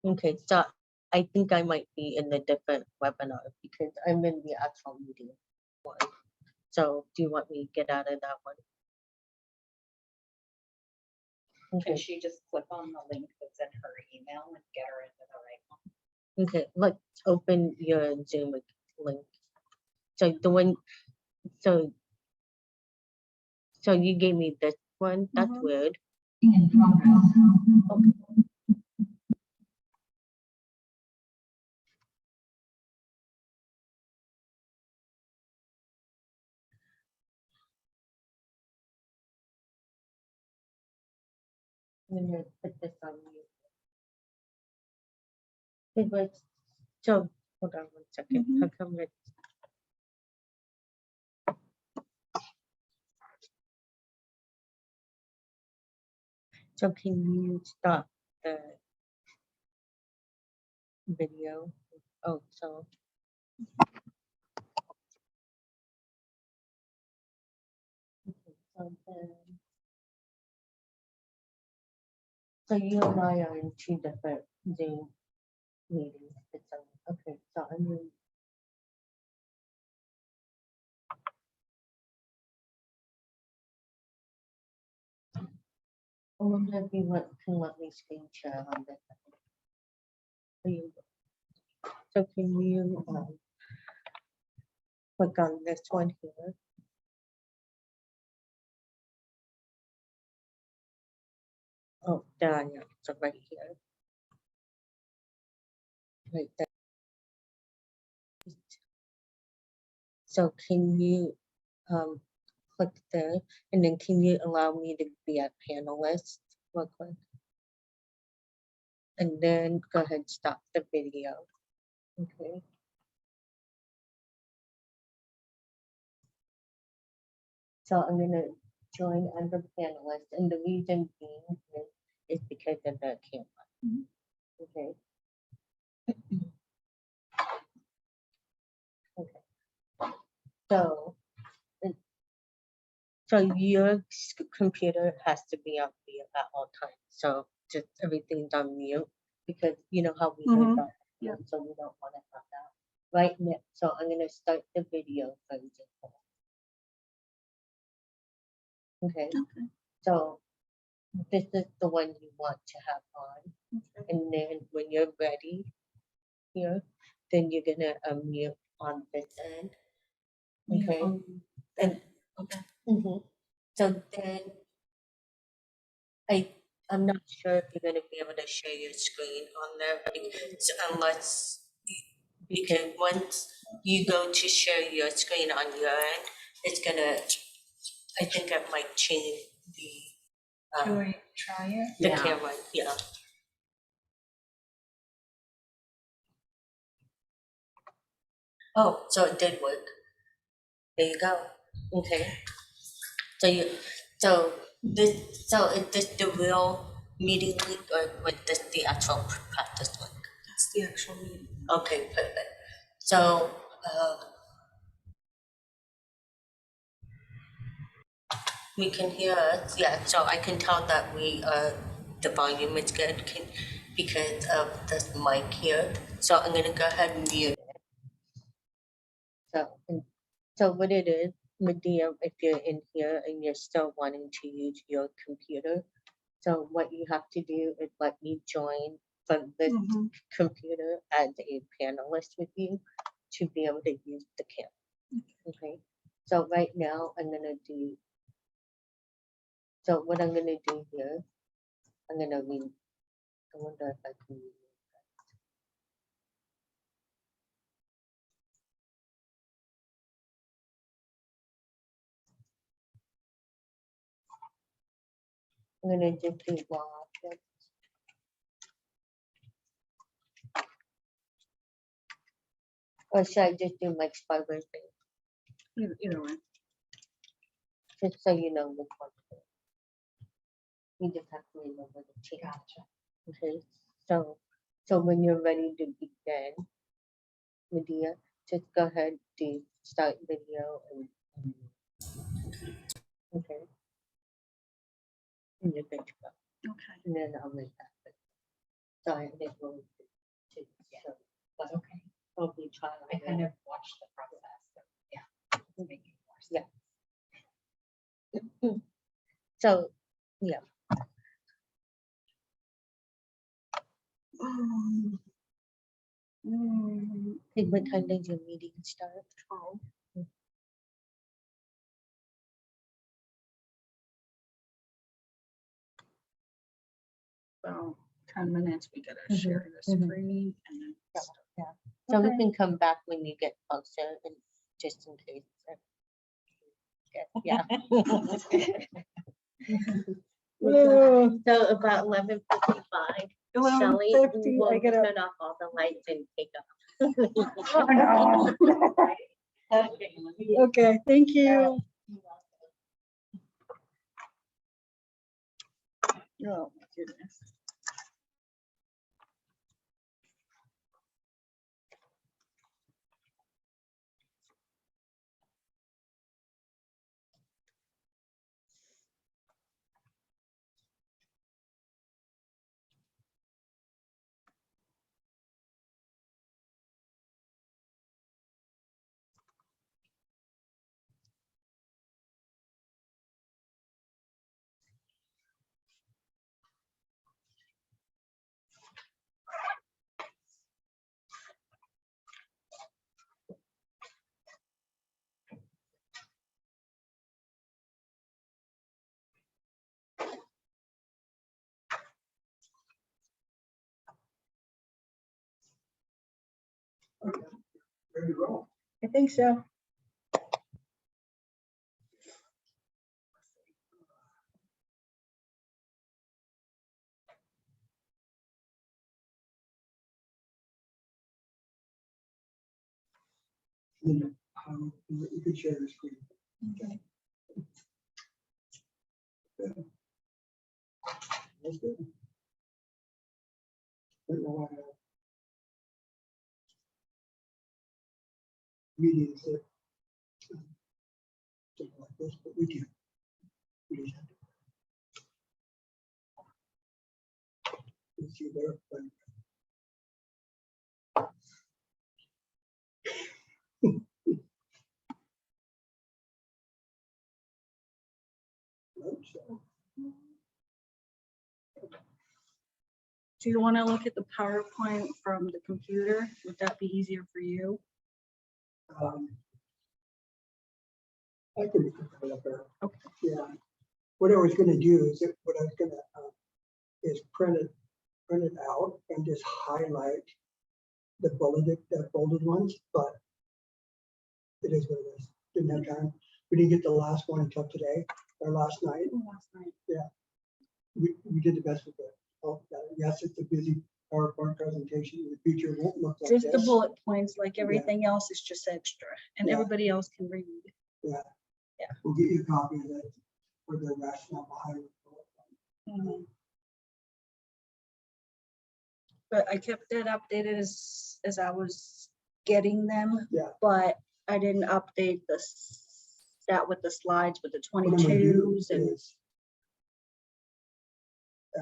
Okay, so I think I might be in a different webinar because I'm in the actual meeting one. So do you want me to get out of that one? Can Okay, she just click on the link that's in her email and get her into the right one? okay, let's open your Zoom link. So the one, so you gave me this one, that's weird. In progress. Okay. I'm gonna put this on mute. It was, so, hold on 1 second, how come it? So can you stop the video? Oh, so. Okay, so then. So you and I are in two different Zoom meetings. It's okay, so I'm in. I wonder if you can let me screen share on this. So can you click on this one here? Oh, there I am. So right here. Right there. So can you click there, and then can you allow me to be a panelist real quick? And then go ahead and stop the video. Okay. So I'm gonna join as a panelist, and the reason being is because of the camera. Okay. Okay. So, so your computer has to be on mute at all times. So just everything's on mute because you know how we did that. Yeah. So we don't want to have that right now. So I'm gonna start the video for example. Okay. Okay. So this is the one you want to have on. Okay. And then when you're ready here, then you're gonna mute on this end. Okay. And Okay. so then I'm not sure if you're gonna be able to share your screen on there unless because once you go to share your screen on your end, it's gonna I think it might change Can we try it? the camera, yeah. Oh, so it did work. There you go. Okay. So is this the real meeting link or was this the actual practice link? That's the actual meeting. Okay, perfect. So we can hear us, yeah. So I can tell that the volume is good because of this mic here. So I'm gonna go ahead and mute it. So what it is, Medea, if you're in here and you're still wanting to use your computer, so what you have to do is let me join from this computer as a panelist with you to be able to use the camera. Okay. So right now I'm gonna do. So what I'm gonna do here, I'm gonna read. I wonder if I can read it. I'm gonna just do one object. Or should I just do Mike's Fiber's thing? Either way. Just so you know which one to do. You just have to remember the change. Gotcha. Okay. So when you're ready to begin, Medea, just go ahead to start video and okay. And you're good to go. Okay. And then I'll make that. Sorry, they will. Yeah. So, but Okay. probably try. I kind of watched the process. So yeah, it's making more sense. Yeah. So, yeah. Hey, what time does your meeting start? 12. About 10 minutes, we gotta Mhm, share the mhm. screen and then. Yeah, start. yeah. So we Okay. can come back when you get closer and just in case. Yeah. So about 11:55, Shelley 11:50, will I gotta. turn off all the lights and take up. Okay. Okay, thank you. Oh, my goodness. Ready to roll. I think so. Then, you can share the screen. Okay. That's good. Don't know why, meetings that something like this, but we can. We just have to. It's you there, but so, Do you want to look at the PowerPoint from the computer? Would that be easier for you? I can put it up there. Okay. Yeah. What I was gonna do is, what I was gonna, is print it out and just highlight the bolded ones, but it is what it is. Didn't have time. We didn't get the last one until today, or last night. Last night. We did the best we could. Oh, yes, it's a busy PowerPoint presentation. In the future, it won't look like Just the this. bullet points, like everything else is just extra, and Yeah. everybody else can read. We'll get you a copy of that for the rationale behind it. But I kept it updated as I was getting them. Yeah. But I didn't update that with the slides with the What I'm gonna do 22s and. is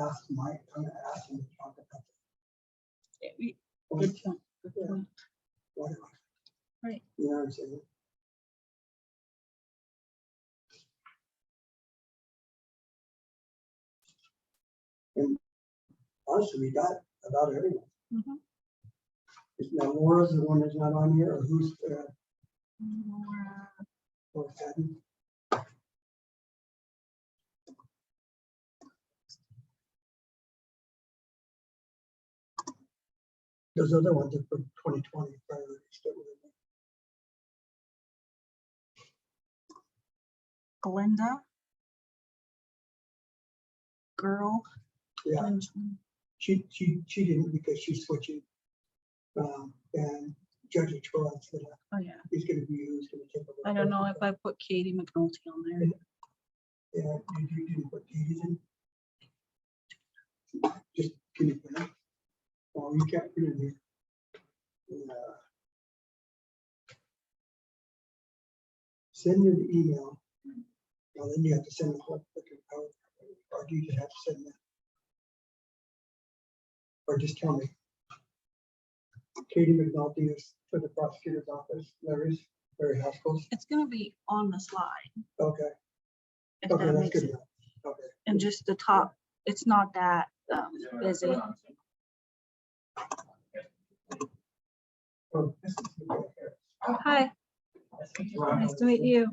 ask Mike, I'm gonna ask him to talk about Good it. point. Good point. Whatever. Right. You know what I'm saying? And honestly, we got about everyone. Mhm. Is now Laura's the one that's not on here, or who's, More, or Patton? Those other ones are for 2020 priorities that were in Glenda. Girl. there. Yeah, Benjamin. she didn't because she's switching. And Judge Troy's gonna, Oh, yeah. he's gonna be who's gonna take over. I don't know if I put Katie McNulty on there. Yeah, you didn't put Katie's in? Just, can you put it? Oh, you can't put it here. Send her the email. Well, then you have to send the whole freaking PowerPoint, or do you just have to send that? or just tell me. Katie McNulty is for the prosecutor's office, Larry Haskell's. It's gonna be on the slide. Okay, If okay, that that's makes good it, enough. Okay. and just the top, it's not that busy. Oh, this is the way here. Oh, hi, nice to meet you.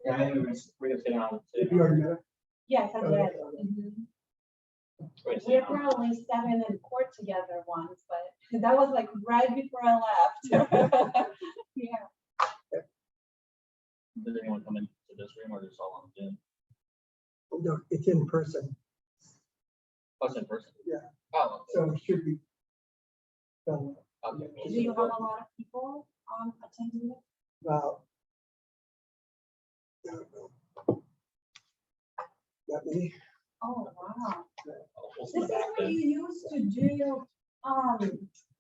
Yeah, maybe we're gonna sit down. If you already met her? Yes, I Oh, did. okay. We apparently sat in court together once, but that was like right before I left. Yeah. Does anyone come into this room or just all on Zoom? No, it's in person, Oh, it's in person? Yeah. Oh, so it should be. okay. Do you have a lot of people attending it? About. That many. Oh, wow. We'll This sit is back what then. you used to do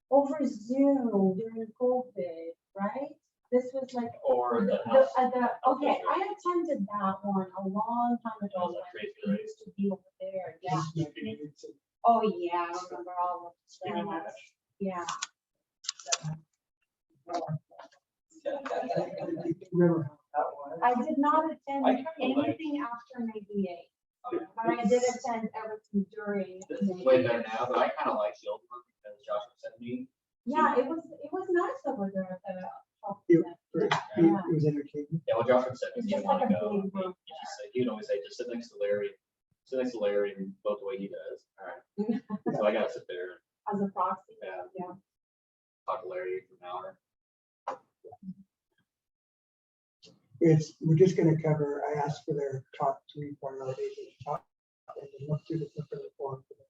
over Zoom during COVID, right? This was like Or the house. okay, I attended that one a long time ago. Oh, the when Tracy we race. used to be over there, yeah. It's- Oh, yeah, I remember all of Screaming that. match. Yeah. Remember how that was? I did not attend I kinda like- anything after 98, but I did attend everything during. This is way better now, but I kind of like the old one because Joshua sent me. Yeah, it was nice over there at the health It center. it was entertaining. Yeah, well, Joshua sent me. It's He just didn't want like to a go. big He group. just said, he'd always say, just sit next to Larry. Sit next to Larry and vote the way he does. All right. So I gotta sit there As a proxy. and Yeah. talk to Larry for an hour. We're just gonna cover, I asked for their top 3 priorities and top, and then look through the form for the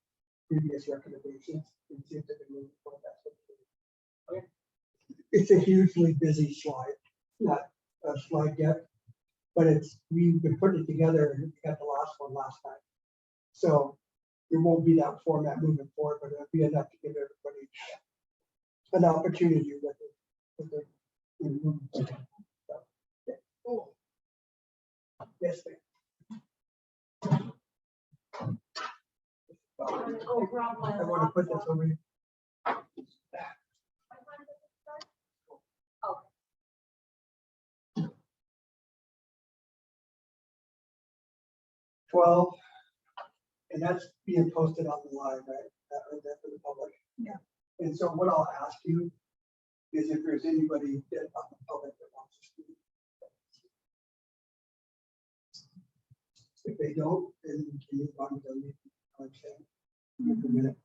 previous recommendations and see if they can move forward. That's what we're doing. Okay. It's a hugely busy slide, not a slide deck, but we've been putting it together and we got the last one last night. So it won't be that format moving forward, but it'll be enough to give everybody an opportunity with it. So, yes, ma'am. Oh, grab my I want to put this laptop. over here. Oh. 12, and that's being posted on the line, right? That right there for the public. Yeah. And so what I'll ask you is if there's anybody that on the public that wants to speak. If they don't, then we can move on to the meeting. Like I said, for a minute.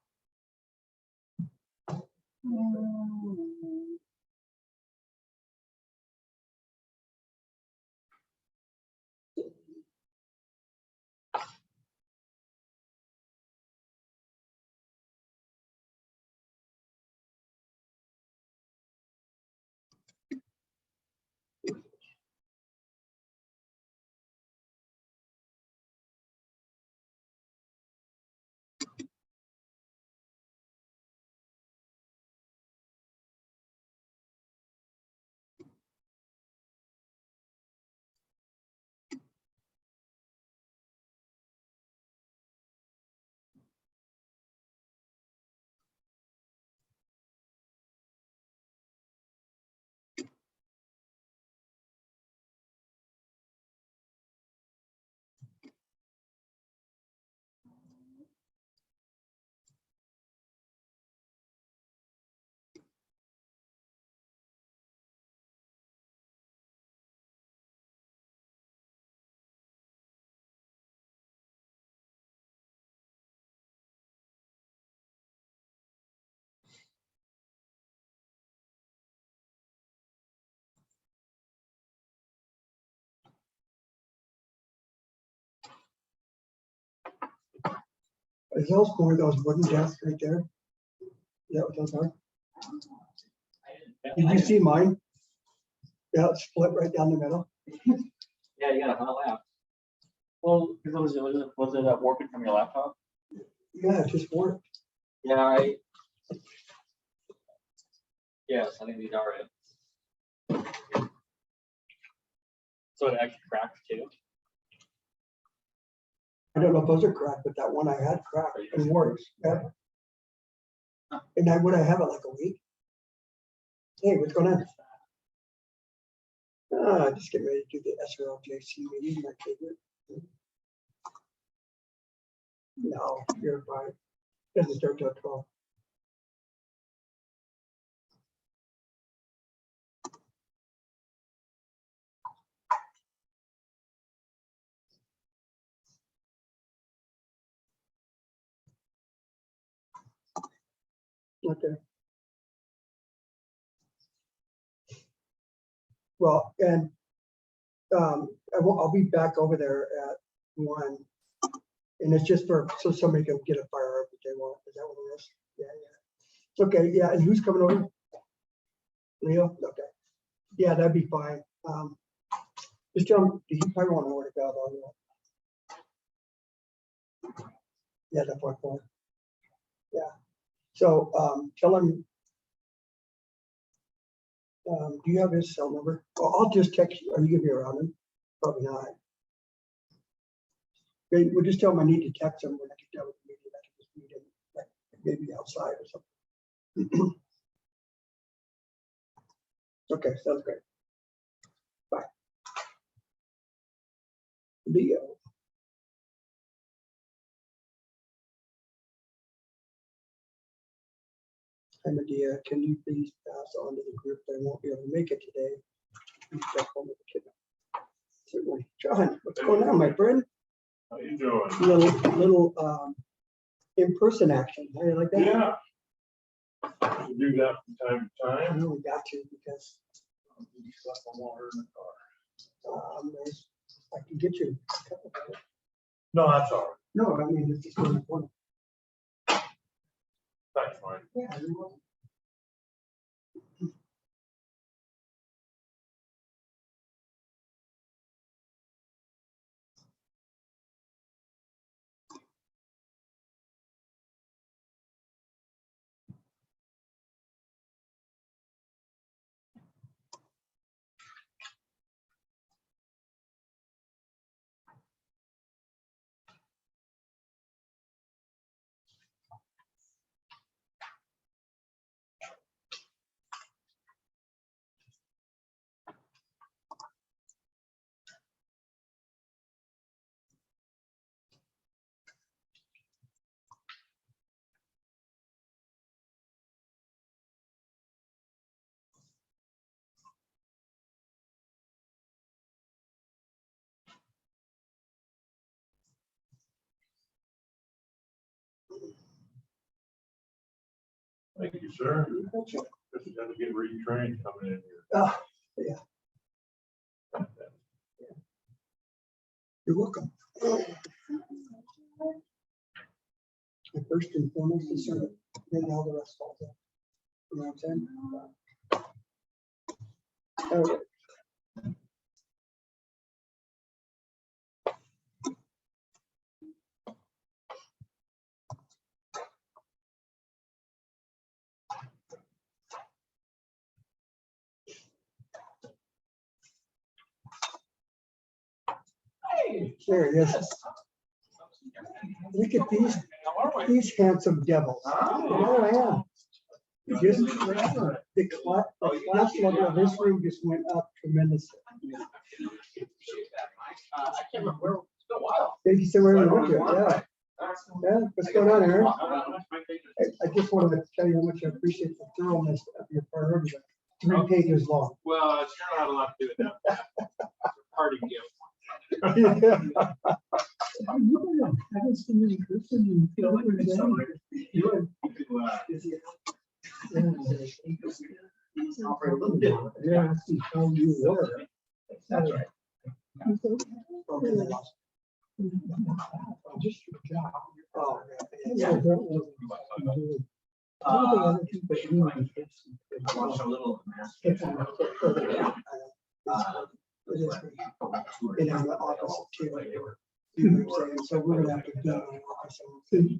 Is those one of those wooden desks right there? Is that what those are? Did you see mine? Yeah, it's split right down the middle. Yeah, you got a lap. Well, was it working from your laptop? Yeah, it just worked. Yeah, yes, I think these are it. So it actually cracked too. I don't know if those are cracked, but that one I had cracked and works. Yeah. And would I have it like a week? Hey, what's going on? Just getting ready to do the SRLJC meeting, my favorite. No, you're fine. Doesn't start till 12. Okay. Well, and I'll be back over there at 1, and it's just so somebody can get a fire up if they want. Is that what it is? Yeah, yeah. Okay, yeah. And who's coming over? Leo. Okay. Yeah, that'd be fine. Just tell him he probably won't know where to go though. Yeah, that point. Yeah. So tell him. Do you have his cell number? I'll just text you. Are you gonna be around him? Probably not. Okay, we'll just tell him I need to text him when I get done with the meeting. I can just meet him, like maybe outside or something. Okay, sounds great. Bye. Leo. Hi, Medea. Can you please pass on to the group that won't be able to make it today? Please check home with the kid. Certainly. John, what's going on, my friend? How you doing? Little in-person action. How do you like that? Yeah. We do that from time to I time. know we got to because We slap the water in the car. I can get you. a couple of those. No, that's all right. No, I mean, it's just one point. That's fine. Yeah. you're welcome. Thank you, sir. You betcha. Just got to get retrained coming in here. Ah, yeah, you're welcome. First and foremost is serve, then all the rest falls out. You know what I'm saying? Okay. There he is. Look at these handsome devils. There I am. Just the class level of this room just went up tremendously. I can't remember where, it's been a while. Thank you so very much. Yeah. Yeah. What's going on, Aaron? I just wanted to tell you how much I appreciate the thoroughness of your priority. 3 pages long. Well, it's sure had a lot to do with that. Party gift. Yeah. I haven't seen you in person in over a day. You operate a little different. Yeah, I see how you were. That's right. Just your job. Oh, Yeah. so that wasn't- but you know, I watched a little of the it's master. on the- It is in the office too. You know what I'm saying? So we're gonna have to go.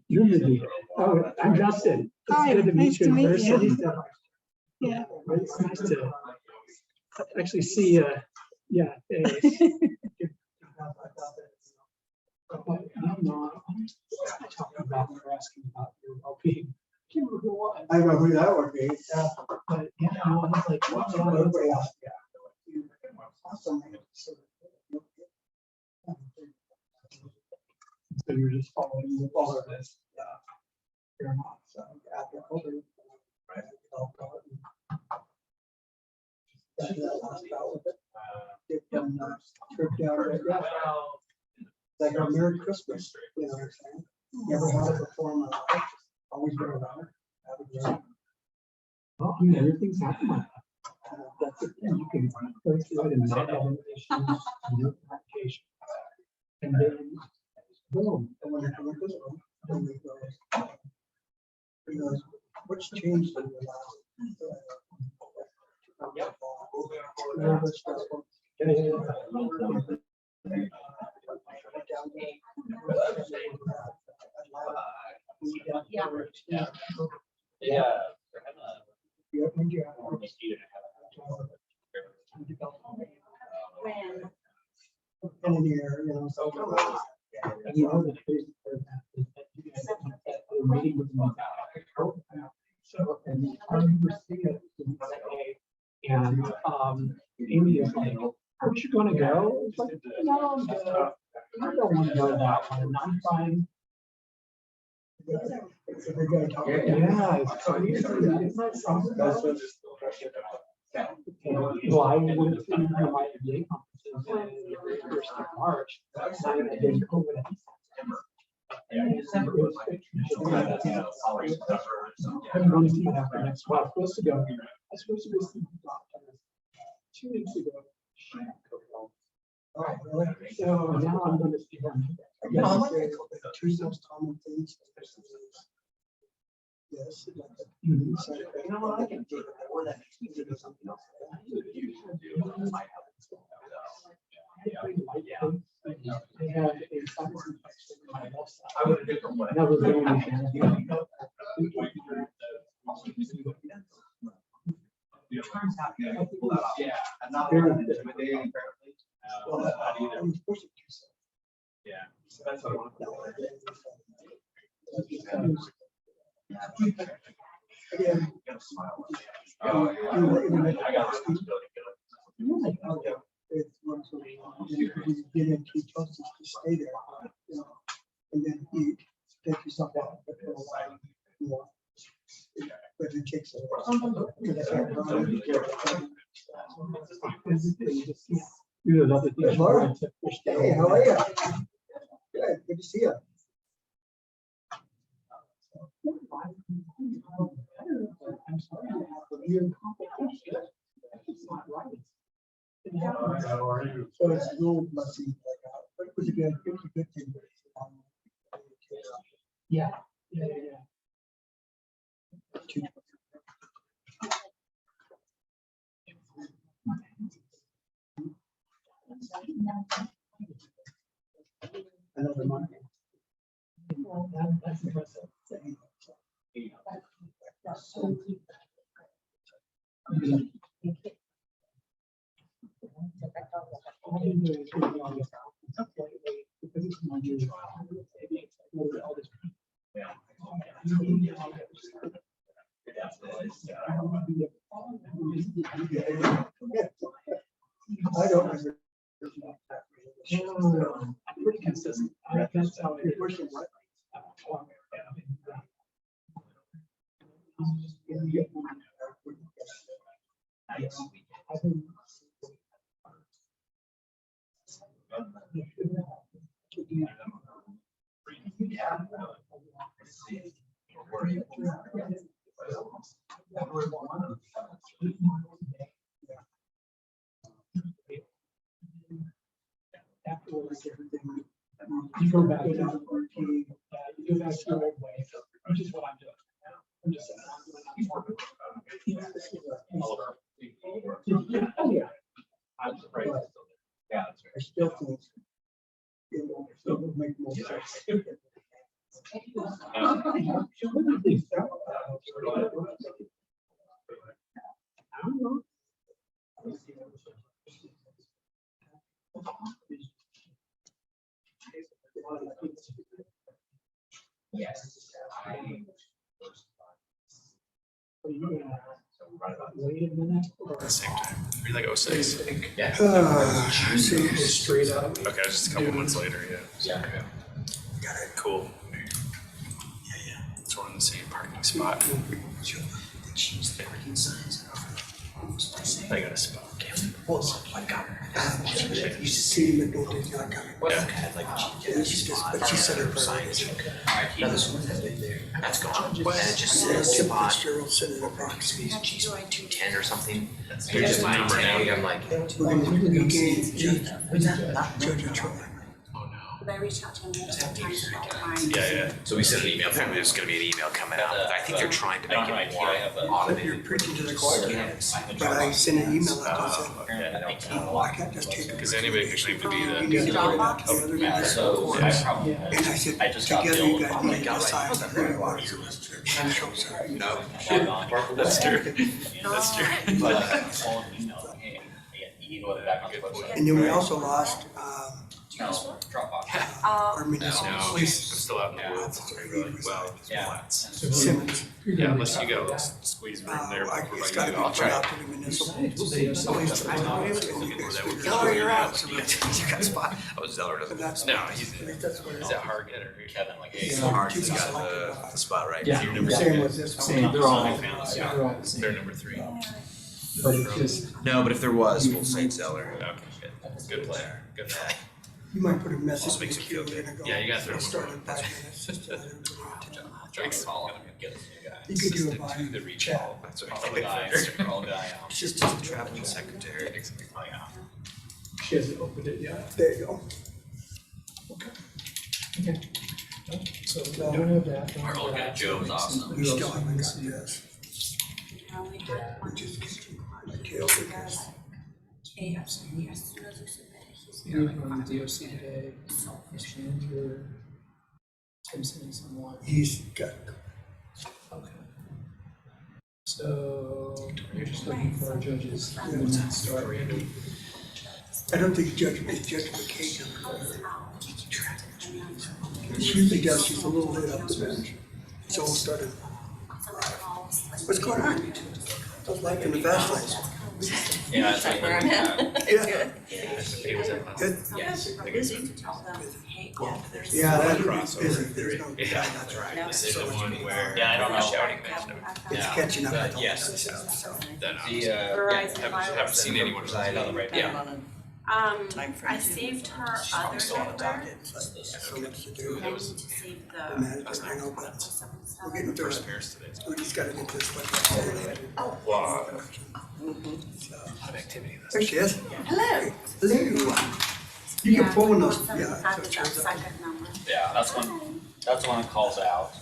You're the, oh, I'm Justin. It's Hi, good nice to you in meet person. you. Yeah. It's nice to actually see, yeah. But no, I'm talking about, they're asking about your well-being. Can't remember who it was. I know who that would be. But, you know, I was like, wow. Awesome. So you're just following all of this. Fair enough. So, yeah, they're older. Right. That's that last bout with it. Get them trip down there. Yeah. Like a Merry Christmas, you know what I'm saying? Never had it before in my life. Always been around. Have a great. Well, I mean, everything's happening. That's it. You can go through it and not have any issues, no application. And then, boom. And when I come into this room, then he goes, what's changed in the last? Nervous, stressful. Yeah. Yeah. Yeah, when you're out. When, And in the air, you know, so. And you know, the crazy part of that is that you guys have that other meeting with them. So, and I remember seeing it, and, Amy was like, aren't you gonna go? It's like, no, I'm good. I don't want to go that one, I'm fine. So they're gonna talk. Yeah, so usually it's not something. Well, I went to my MBA conferences in the very first of March. Then COVID. I'm going to see what happens next. Well, I was supposed to go see the doctor 2 weeks ago. Oh, really? So now I'm going to see him. I guess it's two most common things. Yes. Mhm. So, you know what, I can take it, or that makes me do something else. They had a sinus infection in my left side. That was the only thing. Yeah. I'm not Very really good. intimidating, apparently. Not either. I'm supposed to do something. Yeah. So that's what I want. Again. Oh, yeah. I got responsibility. It's once a week, you get into ketosis to stay there, you know, and then eat, take yourself out for a while more. But it takes a while. Do those other things. Hey, Laura. Hey, how are you? Good, good to see you. I'm sorry, I have a weird complication. It's not right. How are you? So it's a little messy, but it was a good thing. Yeah. Another month. That's impressive. All they do is really on the ground. Because it's more usual. All this. I don't remember. I'm pretty consistent. That's how it is. Afterwards, everything, you go back to your routine, you go back to your old way, which is what I'm doing. I'm just saying. Oh, yeah. I'm surprised. Yeah, that's right. I still think it would make more sense. I don't know. wait a minute? Or Same time. Maybe like 06. Yeah. See, go straight up? Okay, just a couple months later, yeah. Yeah. Okay. Got it. Cool. Yeah. So we're in the same parking spot. I got a spot. see McNulty's not coming. Yeah, but she said her priorities. That's gone. And it just Yeah, says Tim spot, Fitzgerald said it approx. geez, like 210 or something. Here's just the number now. I'm like, We're gonna regain Judge Troy. Oh, no. But I reached out to him multiple times about mine. Yeah. so we sent an email. Apparently there's going to be an email coming out. I think they're trying to make it more You're automated. preaching to the choir. But I sent an email out that said, no, I can't just take it. Because anybody can claim to be You the. need to put it out to other municipal courts. And I said, together you guys need to decide who it was. I'm so sorry. No. That's true. That's true. And then we also lost, Dropbox. our municipal No, I'm police, still out in the woods. Well, Yeah. flats. Simmons. Yeah, unless you go squeeze room there. It's gotta be put out to the municipal police departments, and you guys figure out. You're out. So you got spot. Oh, Zeller But doesn't. that's, No, I he's, think that's what it is is. that Hargan or who? Kevin, like, hey. Yeah. Harden's got the spot right. Yeah. You're number Same two. with this one. Same, they're all, Yeah. they're all the same. They're number 3. But it's just, No, but if there was, we'll say Zeller. Okay, good. Good player. Good player. You might put a message Also in makes the it queue, feel we're good. gonna go. Yeah, you gotta throw We'll him start over. in 5 minutes, just to let everybody know. Drake's Follow gonna him, get us a new guy. You could do a assistant to the by regional. chat. That's Follow what the guy, scroll guy out. She's just a traveling secretary. Oh, yeah. she hasn't opened it yet. There you go. Okay. So we don't have that. Our old guy Joe was awesome. We still haven't got this. We had one Just question Detail because okay, as soon as we submit it, he's We have on the DOC today, Mr. Andrew, Tim sending someone. he's got, Okay. So you're just looking for judges who would not start. I don't think Judge McKay. She usually does, she's a little late up the bench. So we'll start in. What's going on? How's life in the fast lanes? Yeah, it's like, Yeah. He was at last. Good. yes. Yeah, that'd be busy, there's no. Yeah, that's right. This is the one where. Yeah, I don't know. Shouting match. It's Yeah. catching up. But yes. Then The, haven't seen anyone. Yeah. I saved her other Still on the number. docket. So much to do. I need to save The the. manager, I know, but we're getting through it. Paris today. We just gotta get this one. Wow. So, Lot of activity. there she is. Hello. Hello. You can phone those, Yeah, yeah. so that it was shows that up. second number. Yeah, that's the one that calls out.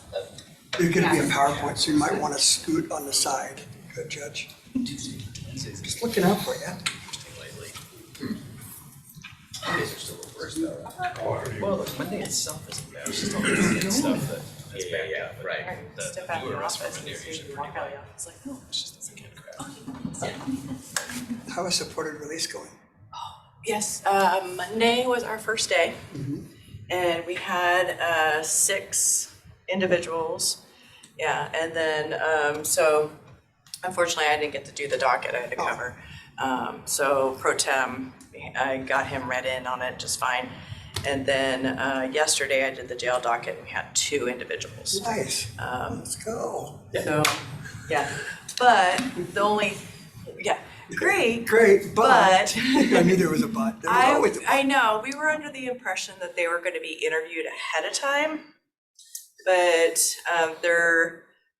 There's gonna be a PowerPoint, so you might wanna scoot on the side, good judge. Just looking out for you. Mondays are still the worst though. Well, Monday itself isn't bad. It's just all the stuff that. Yeah, right. The newer restaurant Monday are usually pretty bad. It's like, no, it's just the kind of crap. How is supported release going? Yes, Monday was our first day, and we had 6 individuals. Yeah, and then, so unfortunately, I didn't get to do the docket, I had to cover. So pro tem, I got him read in on it just fine. And then yesterday, I did the jail docket, and we had 2 individuals. Nice, let's go. So, yeah, but the only, great. Great, but, But- I knew there was a but, there was always a but. I know, we were under the impression that they were gonna be interviewed ahead of time. But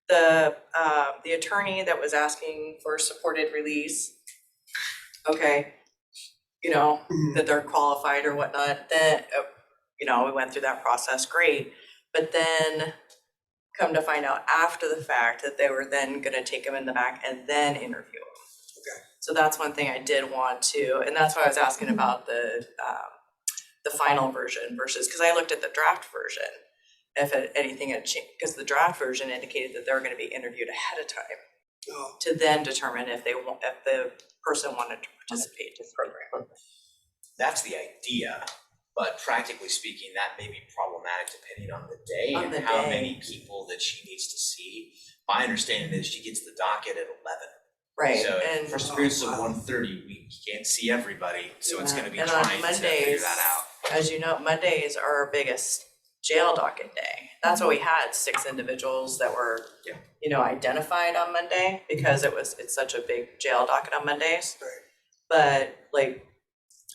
the attorney that was asking for supported release, okay, you know, that they're qualified or whatnot, then, you know, we went through that process, great. But then come to find out after the fact that they were then gonna take them in the back and then interview them. Okay. So that's one thing I did want to, and that's why I was asking about the final version versus, because I looked at the draft version. If anything had changed, because the draft version indicated that they were gonna be interviewed ahead of time Oh, to then determine if the person wanted to participate in the program. That's the idea, but practically speaking, that may be problematic depending on the day On and the how day. many people that she needs to see. My understanding is she gets the docket at 11. Right, So and. for experiences of 1:30, we can't see everybody, so it's Yeah. gonna be And on trying to figure Mondays, that out. As you know, Mondays are our biggest jail docket day. That's why we had 6 individuals that were, Yeah. Identified on Monday because it's such a big jail docket on Mondays. Right. But like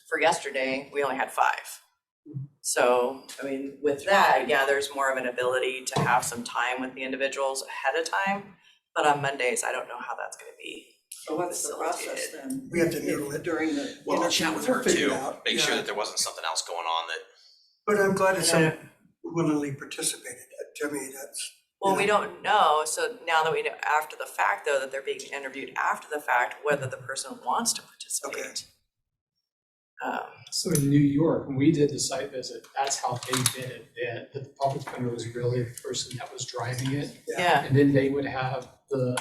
for yesterday, we only had 5. So, I mean, with that, yeah, there's more of an ability to have some time with the individuals ahead of time. But on Mondays, I don't know how that's gonna be. So what's the process facilitated. then? We have to noodle it. During the. Well, I'll chat with her We'll figure it too, out. make sure Yeah. that there wasn't something else going on that. But I'm glad that And some then- willingly participated. To me, that's. Well, we don't know, so now that we know after the fact, though, that they're being interviewed after the fact, whether the person wants to participate. So in New York, when we did the site visit, that's how they did it, that the public defender was really the person that was driving it. Yeah, And then they would have the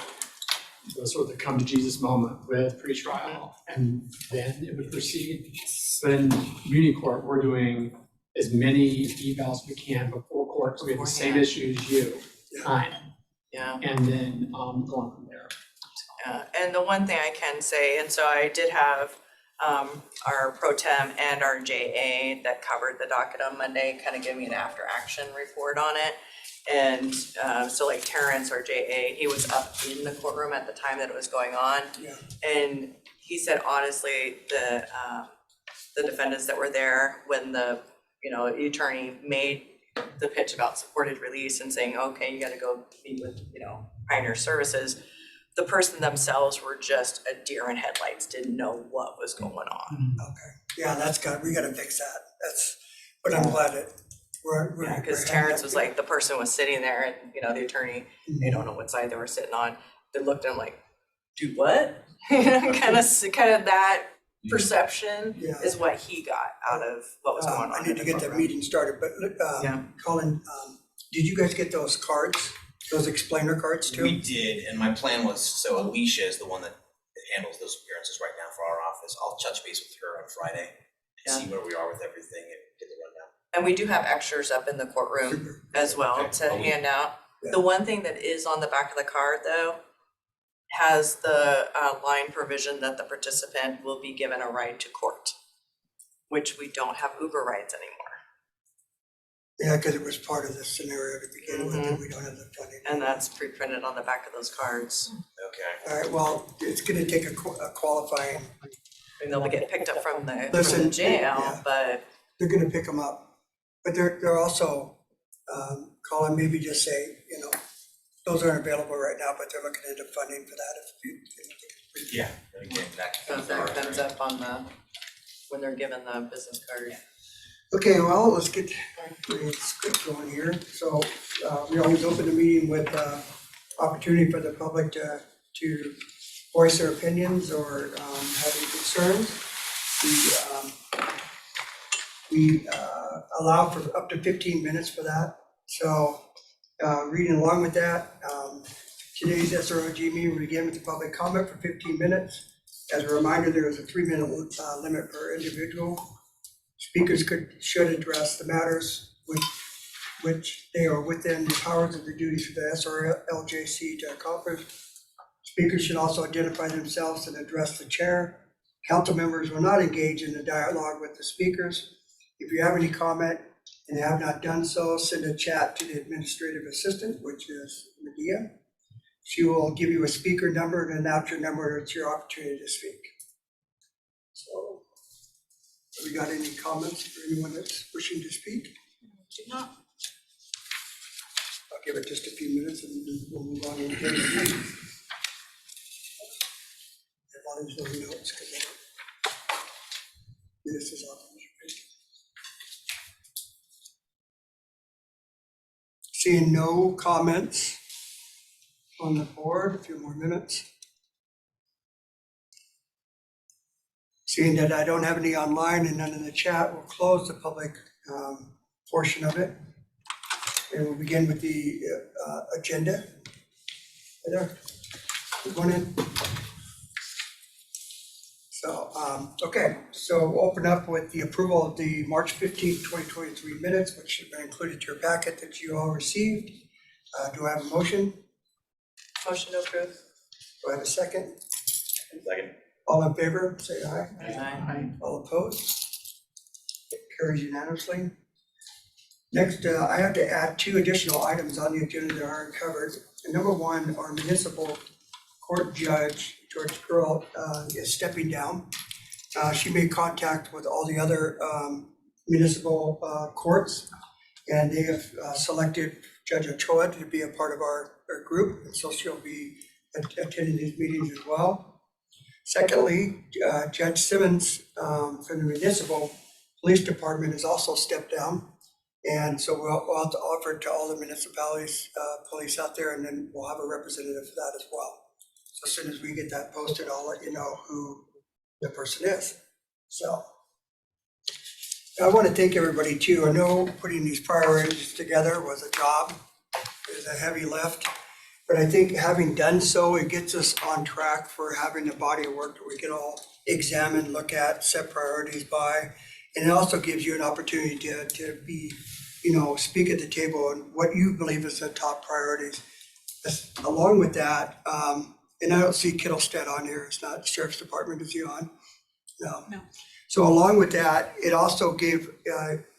sort of the come to Jesus moment with pre-trial, and then it would proceed. But in community court, we're doing as many evals as we can before court, so we have the same Beforehand. issue as you, time, yeah. and then going from there. And the one thing I can say, and so I did have our pro tem and our JA that covered the docket on Monday, kind of give me an after action report on it. And so like Terrence, our JA, he was up in the courtroom at the time that it was going on. Yeah. And he said, honestly, the defendants that were there when the attorney made the pitch about supported release and saying, okay, you gotta go meet with, Pioneer Services, the person themselves were just a deer in headlights, didn't know what was going on. Okay. Yeah, we gotta fix that. But I'm glad that we're. Yeah, because Terrence was like, the person was sitting there and, the attorney, they don't know what side they were sitting on. They looked at him like, do what? kind of that perception Yeah. is what he got out of what was going on. I need in to the get that courtroom. meeting started, but Yeah. Colin, did you guys get those cards, those explainer cards too? We did, and my plan was, so Alicia is the one that handles those appearances right now for our office. I'll touch base with her on Friday and see where we are with everything and get the rundown. And we do have extras up in the courtroom Super. as well Okay. to Oh, we- hand out. Yeah. The one thing that is on the back of the card though, has the line provision that the participant will be given a ride to court, which we don't have Uber rides anymore. Yeah, because it was part of the scenario to begin with, and we don't have the funding. And that's pre-printed on the back of those cards. Okay. All right, well, it's gonna take a qualifying, And they'll get picked up from the Listen, jail, yeah. but they're gonna pick them up. But they're also, Colin, maybe just say, those aren't available right now, but they're looking into funding for that if you. Yeah. Let me get that. so that comes up on when they're given the business card. Okay, well, let's get the script going here. So we always open the meeting with opportunity for the public to voice their opinions or have any concerns. We allow for up to 15 minutes for that. So reading along with that, today's SRLJC meeting will begin with the public comment for 15 minutes. As a reminder, there is a 3-minute limit per individual. Speakers should address the matters which they are within the powers of the duties of the SRLJC to accomplish. Speakers should also identify themselves and address the chair. Council members will not engage in a dialogue with the speakers. If you have any comment and have not done so, send a chat to the administrative assistant, which is Medea. She will give you a speaker number and announce your number. It's your opportunity to speak. So, have we got any comments for anyone that's wishing to speak? Do not. I'll give it just a few minutes and then we'll move on. And as long as there's no notes, because this is off. Seeing no comments on the board, a few more minutes. Seeing that I don't have any online and none in the chat, we'll close the public portion of it. And we'll begin with the agenda. Heather, good morning. So, okay, so we'll open up with the approval of the March 15th, 2023 minutes, which have been included to your packet that you all received. Do I have a motion? Motion to approve. Do I have a second? Second. All in favor, say aye. Aye. All opposed? It carries unanimously. Next, I have to add 2 additional items on the agenda that aren't covered. And number 1, our municipal court judge, George Girl, is stepping down. She made contact with all the other municipal courts, and they have selected Judge Ochoa to be a part of our group, and so she'll be attending these meetings as well. Secondly, Judge Simmons from the municipal police department has also stepped down. And so we'll have to offer it to all the municipalities, police out there, and then we'll have a representative for that as well. So as soon as we get that posted, I'll let you know who the person is. So I want to thank everybody too. I know putting these priorities together was a job, it was a heavy lift, but I think having done so, it gets us on track for having a body of work that we can all examine, look at, set priorities by. And it also gives you an opportunity to be, speak at the table on what you believe is the top priorities. Along with that, and I don't see Kittlestead on here, it's not Sheriff's Department, is he on? No. So along with that, it also gave,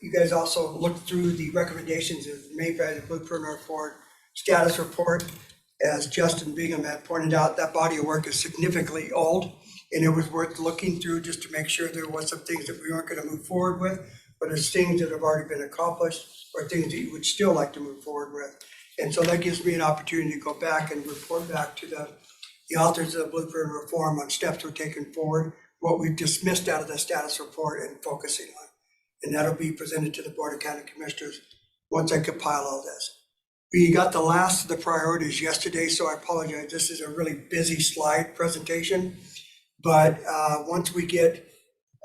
you guys also looked through the recommendations made by the Blueprint Report status report. As Justin Bingham had pointed out, that body of work is significantly old, and it was worth looking through just to make sure there was some things that we weren't going to move forward with, but there's things that have already been accomplished or things that you would still like to move forward with. And so that gives me an opportunity to go back and report back to the authors of the Blueprint Reform on steps we're taking forward, what we've dismissed out of the status report and focusing on. And that'll be presented to the Board of County Commissioners once I compile all this. We got the last of the priorities yesterday, so I apologize. This is a really busy slide presentation. But once we get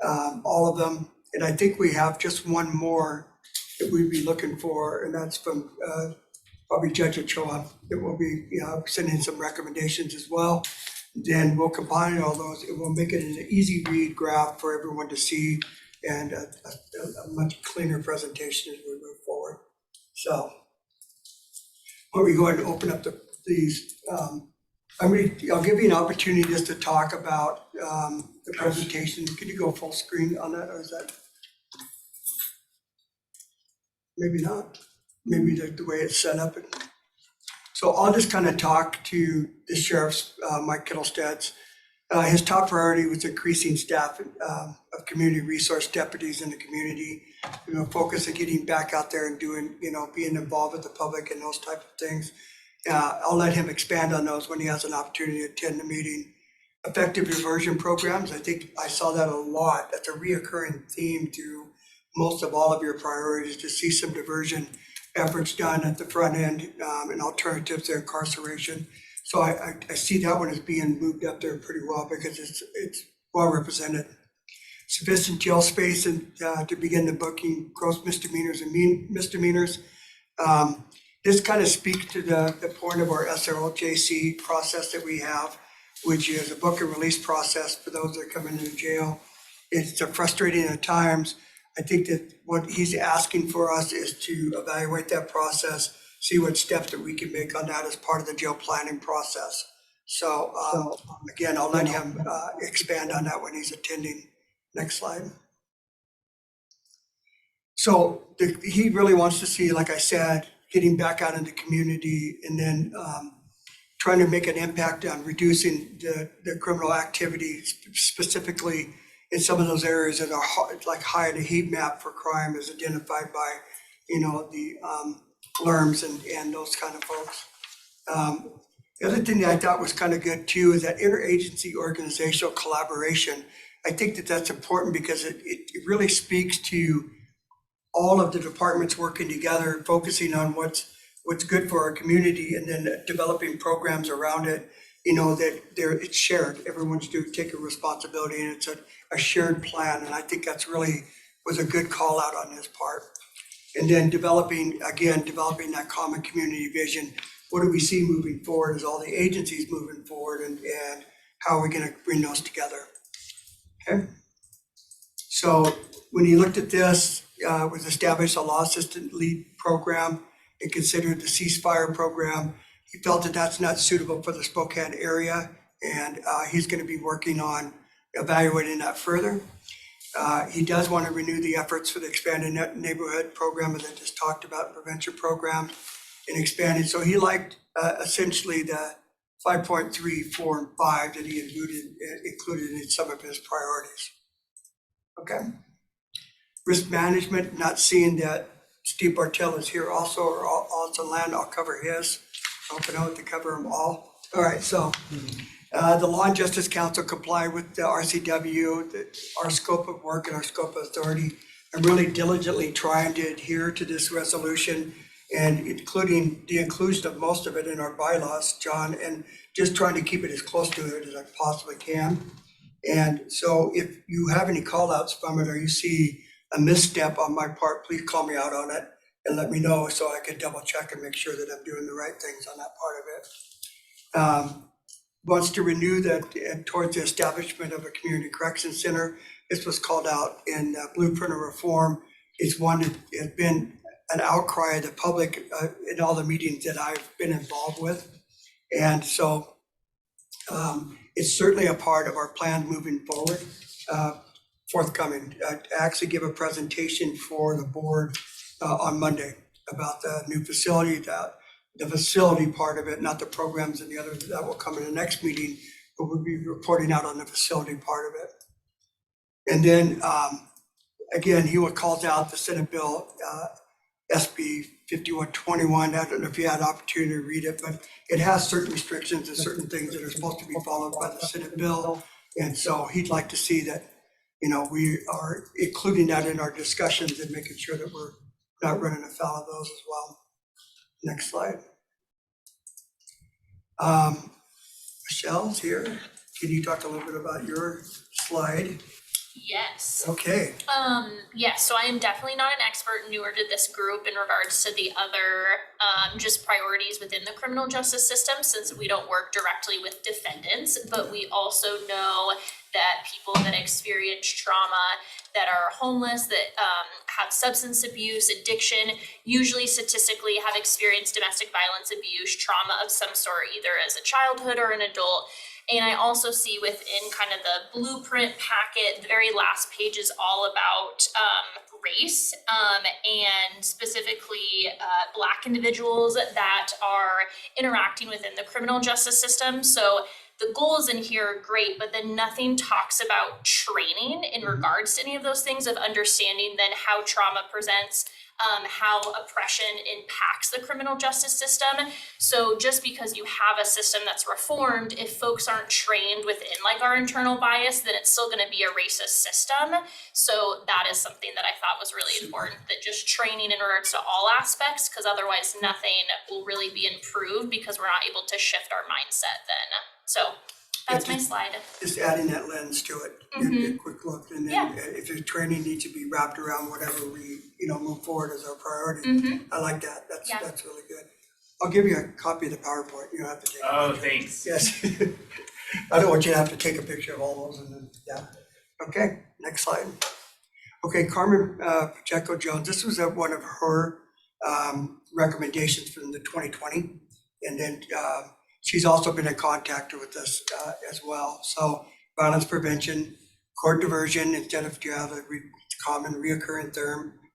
all of them, and I think we have just one more that we'd be looking for, and that's from probably Judge Ochoa, that will be sending some recommendations as well. Then we'll combine all those, and we'll make it an easy read graph for everyone to see, and a much cleaner presentation as we move forward. So why don't we go ahead and open up these. I'll give you an opportunity just to talk about the presentation. Could you go full screen on that, or is that? Maybe not. Maybe the way it's set up. So I'll just kind of talk to the sheriff's, Mike Kittlestead's. His top priority was increasing staff of community resource deputies in the community, focus on getting back out there and doing, being involved with the public and those type of things. I'll let him expand on those when he has an opportunity to attend the meeting. Effective diversion programs, I think I saw that a lot. That's a reoccurring theme to most of all of your priorities, to see some diversion efforts done at the front end and alternatives to incarceration. So I see that one as being moved up there pretty well because it's well represented. Sufficient jail space and to begin the booking gross misdemeanors and misdemeanors. This kind of speaks to the point of our SRLJC process that we have, which is a book and release process for those that come into jail. It's frustrating at times. I think that what he's asking for us is to evaluate that process, see what steps that we can make on that as part of the jail planning process. So again, I'll let him expand on that when he's attending. Next slide. So he really wants to see, like I said, getting back out in the community and then trying to make an impact on reducing the criminal activity, specifically in some of those areas that are like high in the heat map for crime as identified by, the LERMs and those kind of folks. The other thing that I thought was kind of good too is that interagency organizational collaboration. I think that that's important because it really speaks to all of the departments working together, focusing on what's good for our community, and then developing programs around it. That it's shared. Everyone's take a responsibility, and it's a shared plan. And I think that's really was a good call out on his part. And then developing that common community vision. What do we see moving forward as all the agencies moving forward, and how are we going to bring those together? Okay. So when he looked at this, was established a law assistant lead program and considered the ceasefire program. He felt that that's not suitable for the Spokane area And he's going to be working on evaluating that further. He does want to renew the efforts for the expanded neighborhood program that I just talked about, prevention program, and expanded. So he liked essentially the 5.3, 4, and 5 that he included in some of his priorities. Okay. Risk management, not seeing that Steve Bartel is here also, or also land, I'll cover his. Hoping out to cover them all. All right, so the Law and Justice Council complied with the RCW, our scope of work and our scope of authority. I'm really diligently trying to adhere to this resolution and including the inclusion of most of it in our bylaws, John, and just trying to keep it as close to it as I possibly can. And so if you have any call outs from it or you see a misstep on my part, please call me out on it and let me know so I can double check and make sure that I'm doing the right things on that part of it. Wants to renew that towards the establishment of a community correction center. This was called out in Blueprint of Reform. It's one that has been an outcry of the public in all the meetings that I've been involved with. And so it's certainly a part of our plan moving forward. Forthcoming, I actually give a presentation for the board on Monday about the new facility, the facility part of it, not the programs and the others that will come in the next meeting, but we'll be reporting out on the facility part of it. And then again, he calls out the Senate bill, SB 5121. I don't know if you had an opportunity to read it, but it has certain restrictions and certain things that are supposed to be followed by the Senate bill. And so he'd like to see that, you know, we are including that in our discussions and making sure that we're not running afoul of those as well. Next slide. Michelle's here. Can you talk a little bit about your slide? Yes. Okay. Yes, so I am definitely not an expert, newer to this group in regards to the other just priorities within the criminal justice system, since we don't work directly with defendants, but we also know that people that experience trauma, that are homeless, that have substance abuse, addiction, usually statistically have experienced domestic violence, abuse, trauma of some sort, either as a childhood or an adult. And I also see within kind of the blueprint packet, the very last page is all about race and specifically Black individuals that are interacting within the criminal justice system. So the goals in here are great, but then nothing talks about training in regards to any of those things, of understanding then how trauma presents, how oppression impacts the criminal justice system. So just because you have a system that's reformed, if folks aren't trained within like our internal bias, then it's still going to be a racist system. So that is something that I thought was really important, that just training in regards to all aspects, because otherwise nothing will really be improved because we're not able to shift our mindset then. So that's my slide. Just adding that lens to it, a quick look, and then if the training needs to be wrapped around whatever we, move forward as our priority. I like that. That's really good. I'll give you a copy of the PowerPoint. You don't have to take. Oh, thanks. Yes. I don't want you to have to take a picture of all those and then Okay, next slide. Okay, Carmen Pacheco Jones. This was one of her recommendations from the 2020, and then. She's also been in contact with us as well. So violence prevention, court diversion, instead of you have a common reoccurring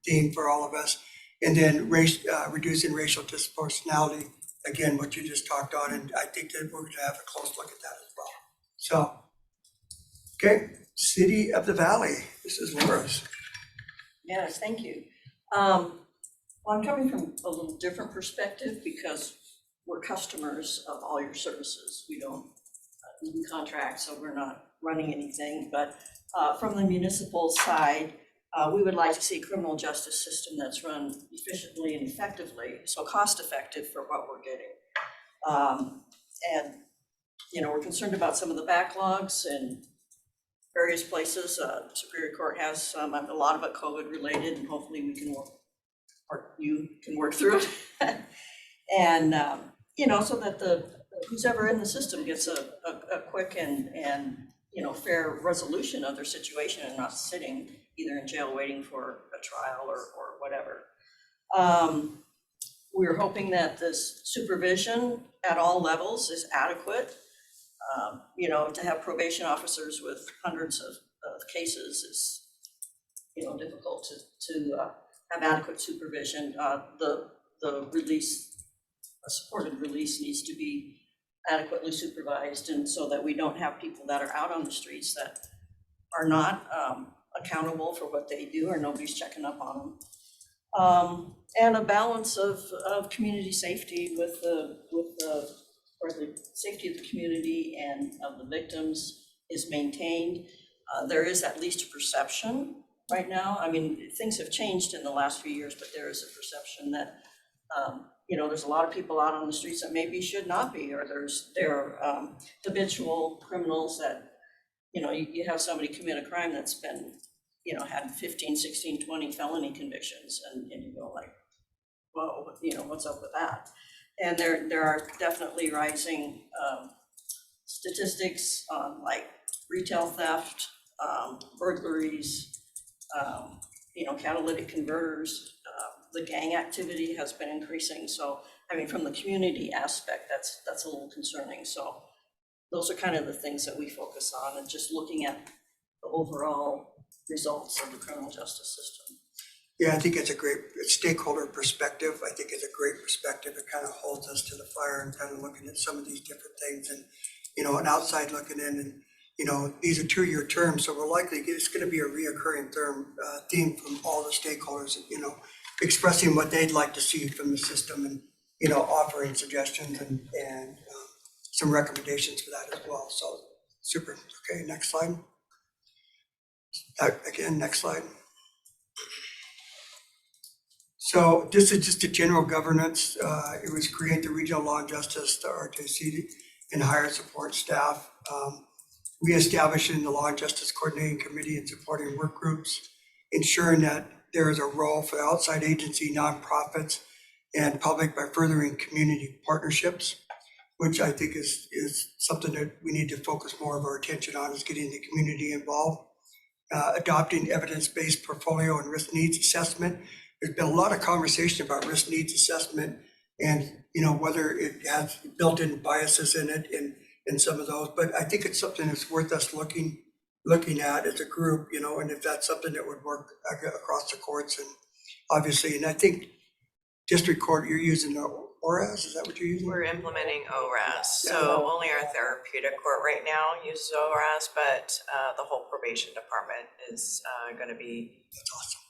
theme for all of us. And then reducing racial disproportionality, again, what you just talked on. And I think that we're gonna have a close look at that as well. So, okay, City of the Valley, this is Laura's. Yes, thank you. Well, I'm coming from a little different perspective because we're customers of all your services. We don't contract, so we're not running anything. But from the municipal side, we would like to see a criminal justice system that's run efficiently and effectively, so cost effective for what we're getting. And we're concerned about some of the backlogs in various places. Superior Court has some, a lot of it COVID related, and hopefully we can work, or you can work through it. And so that who's ever in the system gets a quick and fair resolution of their situation and not sitting either in jail waiting for a trial or whatever. We're hoping that this supervision at all levels is adequate. You know, to have probation officers with hundreds of cases is, you know, difficult to have adequate supervision. The release, a supported release needs to be adequately supervised, and so that we don't have people that are out on the streets that are not accountable for what they do, or nobody's checking up on them. And a balance of community safety with the safety of the community and of the victims is maintained. There is at least a perception right now. I mean, things have changed in the last few years, but there is a perception that, you know, there's a lot of people out on the streets that maybe should not be, or there are habitual criminals that, you know, you have somebody commit a crime that's been, you know, had 15, 16, 20 felony convictions, and you go like, whoa, you know, what's up with that? And there are definitely rising statistics on like retail theft, burglaries, you know, catalytic converters. The gang activity has been increasing. So, I mean, from the community aspect, that's a little concerning. So those are kind of the things that we focus on, and just looking at the overall results of the criminal justice system. Yeah, I think it's a great stakeholder perspective. I think it's a great perspective. It kind of holds us to the fire and kind of looking at some of these different things, and, you know, an outside looking in, and, you know, these are 2-year terms, so we're likely, it's going to be a reoccurring theme from all the stakeholders, you know, expressing what they'd like to see from the system, and, you know, offering suggestions and some recommendations for that as well. So super. Okay, next slide. Again, next slide. So this is just a general governance. It was create the regional law and justice, the RJC, and hire support staff. We established in the Law and Justice Coordinating Committee and supporting work groups, ensuring that there is a role for outside agency, nonprofits, and public by furthering community partnerships, which I think is something that we need to focus more of our attention on, is getting the community involved. Adopting evidence-based portfolio and risk needs assessment. There's been a lot of conversation about risk needs assessment, and, you know, whether it has built-in biases in it in some of those, but I think it's something that's worth us looking at as a group, you know, and if that's something that would work across the courts, and obviously, and I think district court, you're using the ORAS, is that what you're using? We're implementing ORAS, so only our therapeutic court right now uses ORAS, but the whole probation department is going to be That's awesome.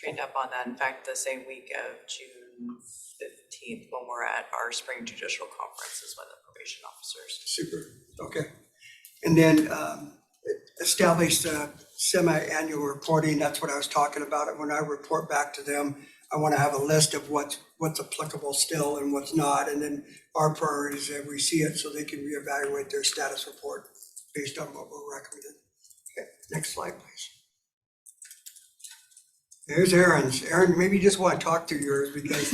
trained up on that. In fact, the same week of June 15th, when we're at our spring judicial conference, is when the probation officers. Super. Okay. And then establish the semi-annual reporting. That's what I was talking about. When I report back to them, I want to have a list of what's applicable still and what's not, and then our priorities as we see it, so they can reevaluate their status report based on what we're recommending. Okay, next slide, please. There's Aaron's. Aaron, maybe you just want to talk through yours, because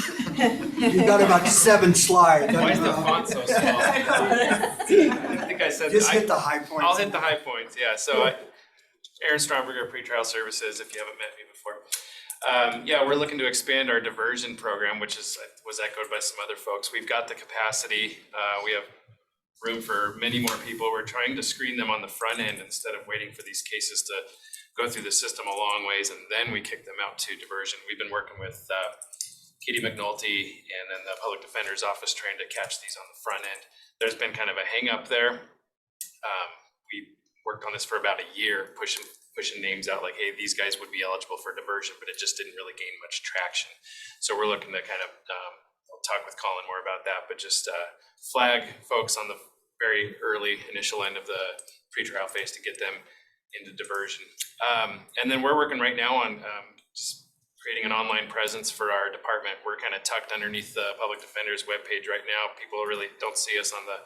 you've got about 7 slides. Why is the font so small? I think I said. Just hit the high points. I'll hit the high points, yeah. So Aaron Stromberger, Pretrial Services, if you haven't met me before. Yeah, we're looking to expand our diversion program, which was echoed by some other folks. We've got the capacity. We have room for many more people. We're trying to screen them on the front end instead of waiting for these cases to go through the system a long ways, and then we kick them out to diversion. We've been working with Katie McNulty and then the Public Defender's Office trying to catch these on the front end. There's been kind of a hang up there. We worked on this for about a year, pushing names out like, hey, these guys would be eligible for diversion, but it just didn't really gain much traction. So we're looking to kind of, I'll talk with Colin more about that, but just flag folks on the very early initial end of the pretrial phase to get them into diversion. And then we're working right now on just creating an online presence for our department. We're kind of tucked underneath the public defender's webpage right now. People really don't see us on the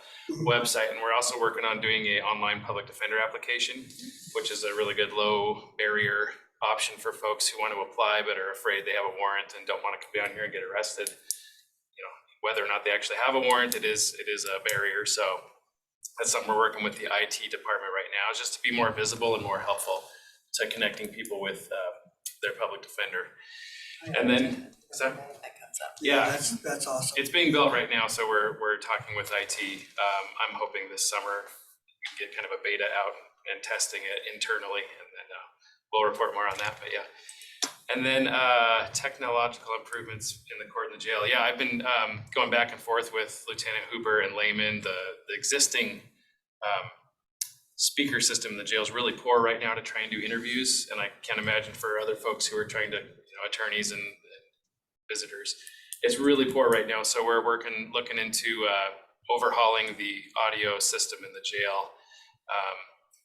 website. And we're also working on doing an online public defender application, which is a really good low barrier option for folks who want to apply but are afraid they have a warrant and don't want to come down here and get arrested. You know, whether or not they actually have a warrant, it is a barrier. So that's something we're working with the IT department right now, is just to be more visible and more helpful to connecting people with their public defender. And then, is that? Yeah, That's awesome. it's being built right now, so we're talking with IT. I'm hoping this summer we can get kind of a beta out and testing it internally, and then we'll report more on that, but yeah. And then technological improvements in the court and the jail. Yeah, I've been going back and forth with Lieutenant Hooper and Lehman. The existing speaker system in the jail is really poor right now to try and do interviews, and I can't imagine for other folks who are trying to, attorneys and visitors, it's really poor right now. So we're looking into overhauling the audio system in the jail.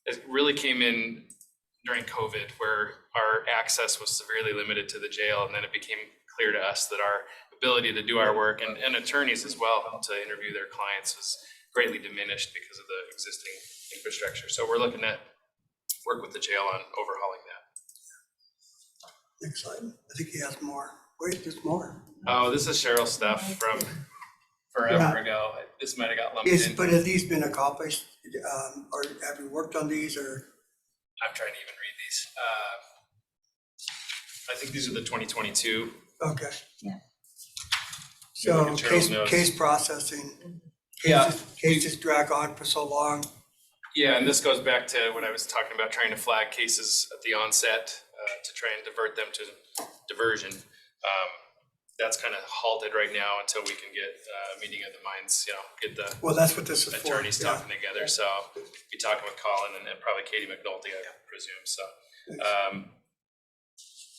It really came in during COVID, where our access was severely limited to the jail, and then it became clear to us that our ability to do our work and attorneys as well to interview their clients was greatly diminished because of the existing infrastructure. So we're looking at work with the jail on overhauling that. Exciting. I think he has more. Wait, there's more. Oh, this is Cheryl's stuff from forever ago. This might have got lumped in. But have these been accomplished? Or have you worked on these, or? I'm trying to even read these. I think these are the 2022. Okay. Yeah. So case processing. Cases drag on for so long. Yeah, and this goes back to what I was talking about, trying to flag cases at the onset to try and divert them to diversion. That's kind of halted right now until we can get a meeting of the minds, get the that's what this is for. Attorneys talking together. So be talking with Colin and probably Katie McNulty, I presume. So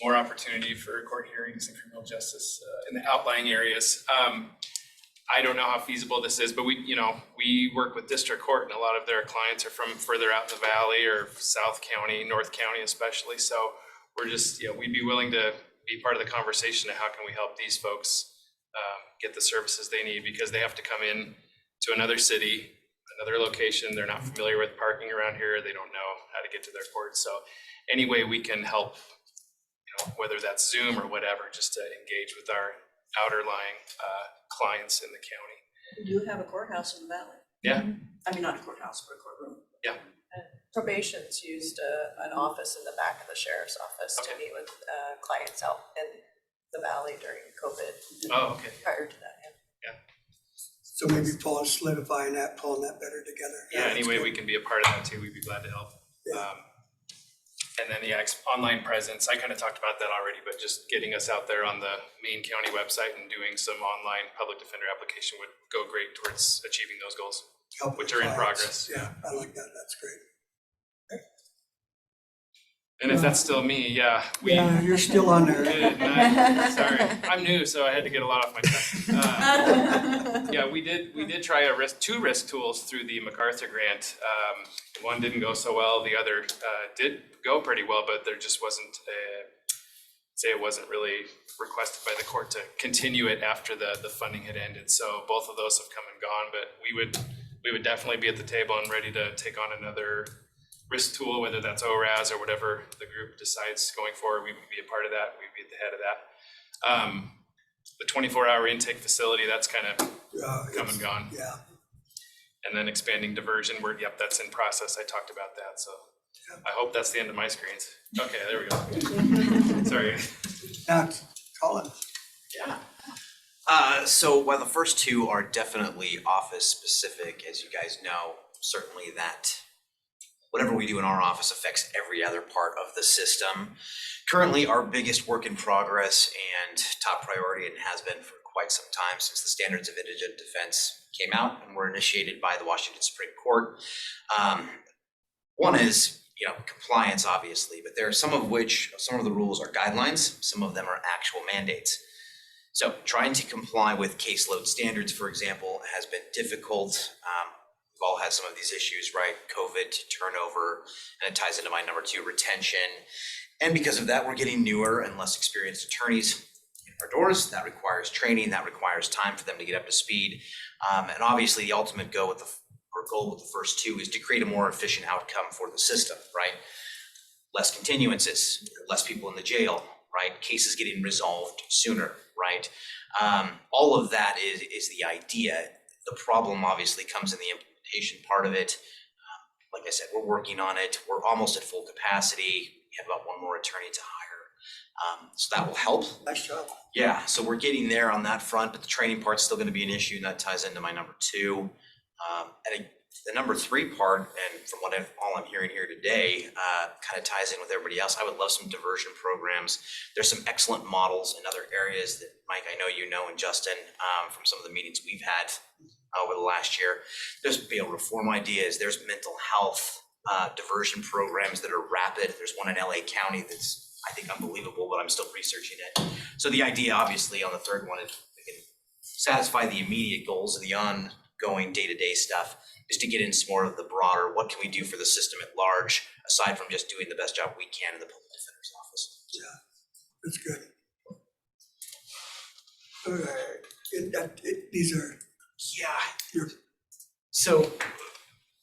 more opportunity for court hearings and criminal justice in the outlying areas. I don't know how feasible this is, but we work with district court, and a lot of their clients are from further out in the valley or South County, North County especially. So we're just, we'd be willing to be part of the conversation of how can we help these folks get the services they need, because they have to come in to another city, another location. They're not familiar with parking around here. They don't know how to get to their court. So any way we can help, whether that's Zoom or whatever, just to engage with our outerlying clients in the county. We do have a courthouse in the valley. Yeah. I mean, not a courthouse, but a courtroom. Yeah. Probation's used an office in the back of the sheriff's office to meet with clients out in the valley during COVID. Oh, okay. Prior to that, So maybe solidifying that, pulling that better together. Yeah, any way we can be a part of that too, we'd be glad to help. Yeah. And then online presence, I kind of talked about that already, but just getting us out there on the main county website and doing some online public defender application would go great towards achieving those goals, which are in progress. Yeah, I like that. That's great. And if that's still me, you're still on there. Sorry, I'm new, so I had to get a lot off my chest. We did try two risk tools through the MacArthur grant. One didn't go so well. The other did go pretty well, but there just wasn't it wasn't really requested by the court to continue it after the funding had ended. So both of those have come and gone, but we would definitely be at the table and ready to take on another risk tool, whether that's ORAS or whatever the group decides going forward. We would be a part of that. We'd be at the head of that. The 24-hour intake facility, that's kind of come and gone. Yeah. And then expanding diversion, that's in process. I talked about that. So I hope that's the end of my screens. Okay, there we go. Sorry. Now, Colin. Yeah. So while the first two are definitely office specific, as you guys know, certainly that whatever we do in our office affects every other part of the system. Currently, our biggest work in progress and top priority, and has been for quite some time since the standards of indigent defense came out and were initiated by the Washington Supreme Court. One is, compliance, obviously, but there are some of the rules are guidelines, some of them are actual mandates. So trying to comply with caseload standards, for example, has been difficult. We've all had some of these issues, right? COVID, turnover, and it ties into my number 2, retention. And because of that, we're getting newer and less experienced attorneys in our doors. That requires training, that requires time for them to get up to speed. And obviously the ultimate goal with the first two is to create a more efficient outcome for the system, right? Less continuances, less people in the jail, right? Cases getting resolved sooner, right? All of that is the idea. The problem obviously comes in the implementation part of it. Like I said, we're working on it. We're almost at full capacity. We have about one more attorney to So that will help. Nice job. Yeah, so we're getting there on that front, but the training part's still gonna be an issue, and that ties into my number 2. The number 3 part, and from what all I'm hearing here today, kind of ties in with everybody else. I would love some diversion programs. There's some excellent models in other areas that, Mike, I know you know, and Justin, from some of the meetings we've had over the last year. There's bail reform ideas, there's mental health diversion programs that are rapid. There's one in LA County that's, I think, unbelievable, but I'm still researching it. So the idea, obviously, on the third one is we can satisfy the immediate goals of the ongoing day-to-day stuff, is to get into some more of the broader, what can we do for the system at large, aside from just doing the best job we can in the public defender's office. Yeah, that's good. All right, these are. Yeah. So,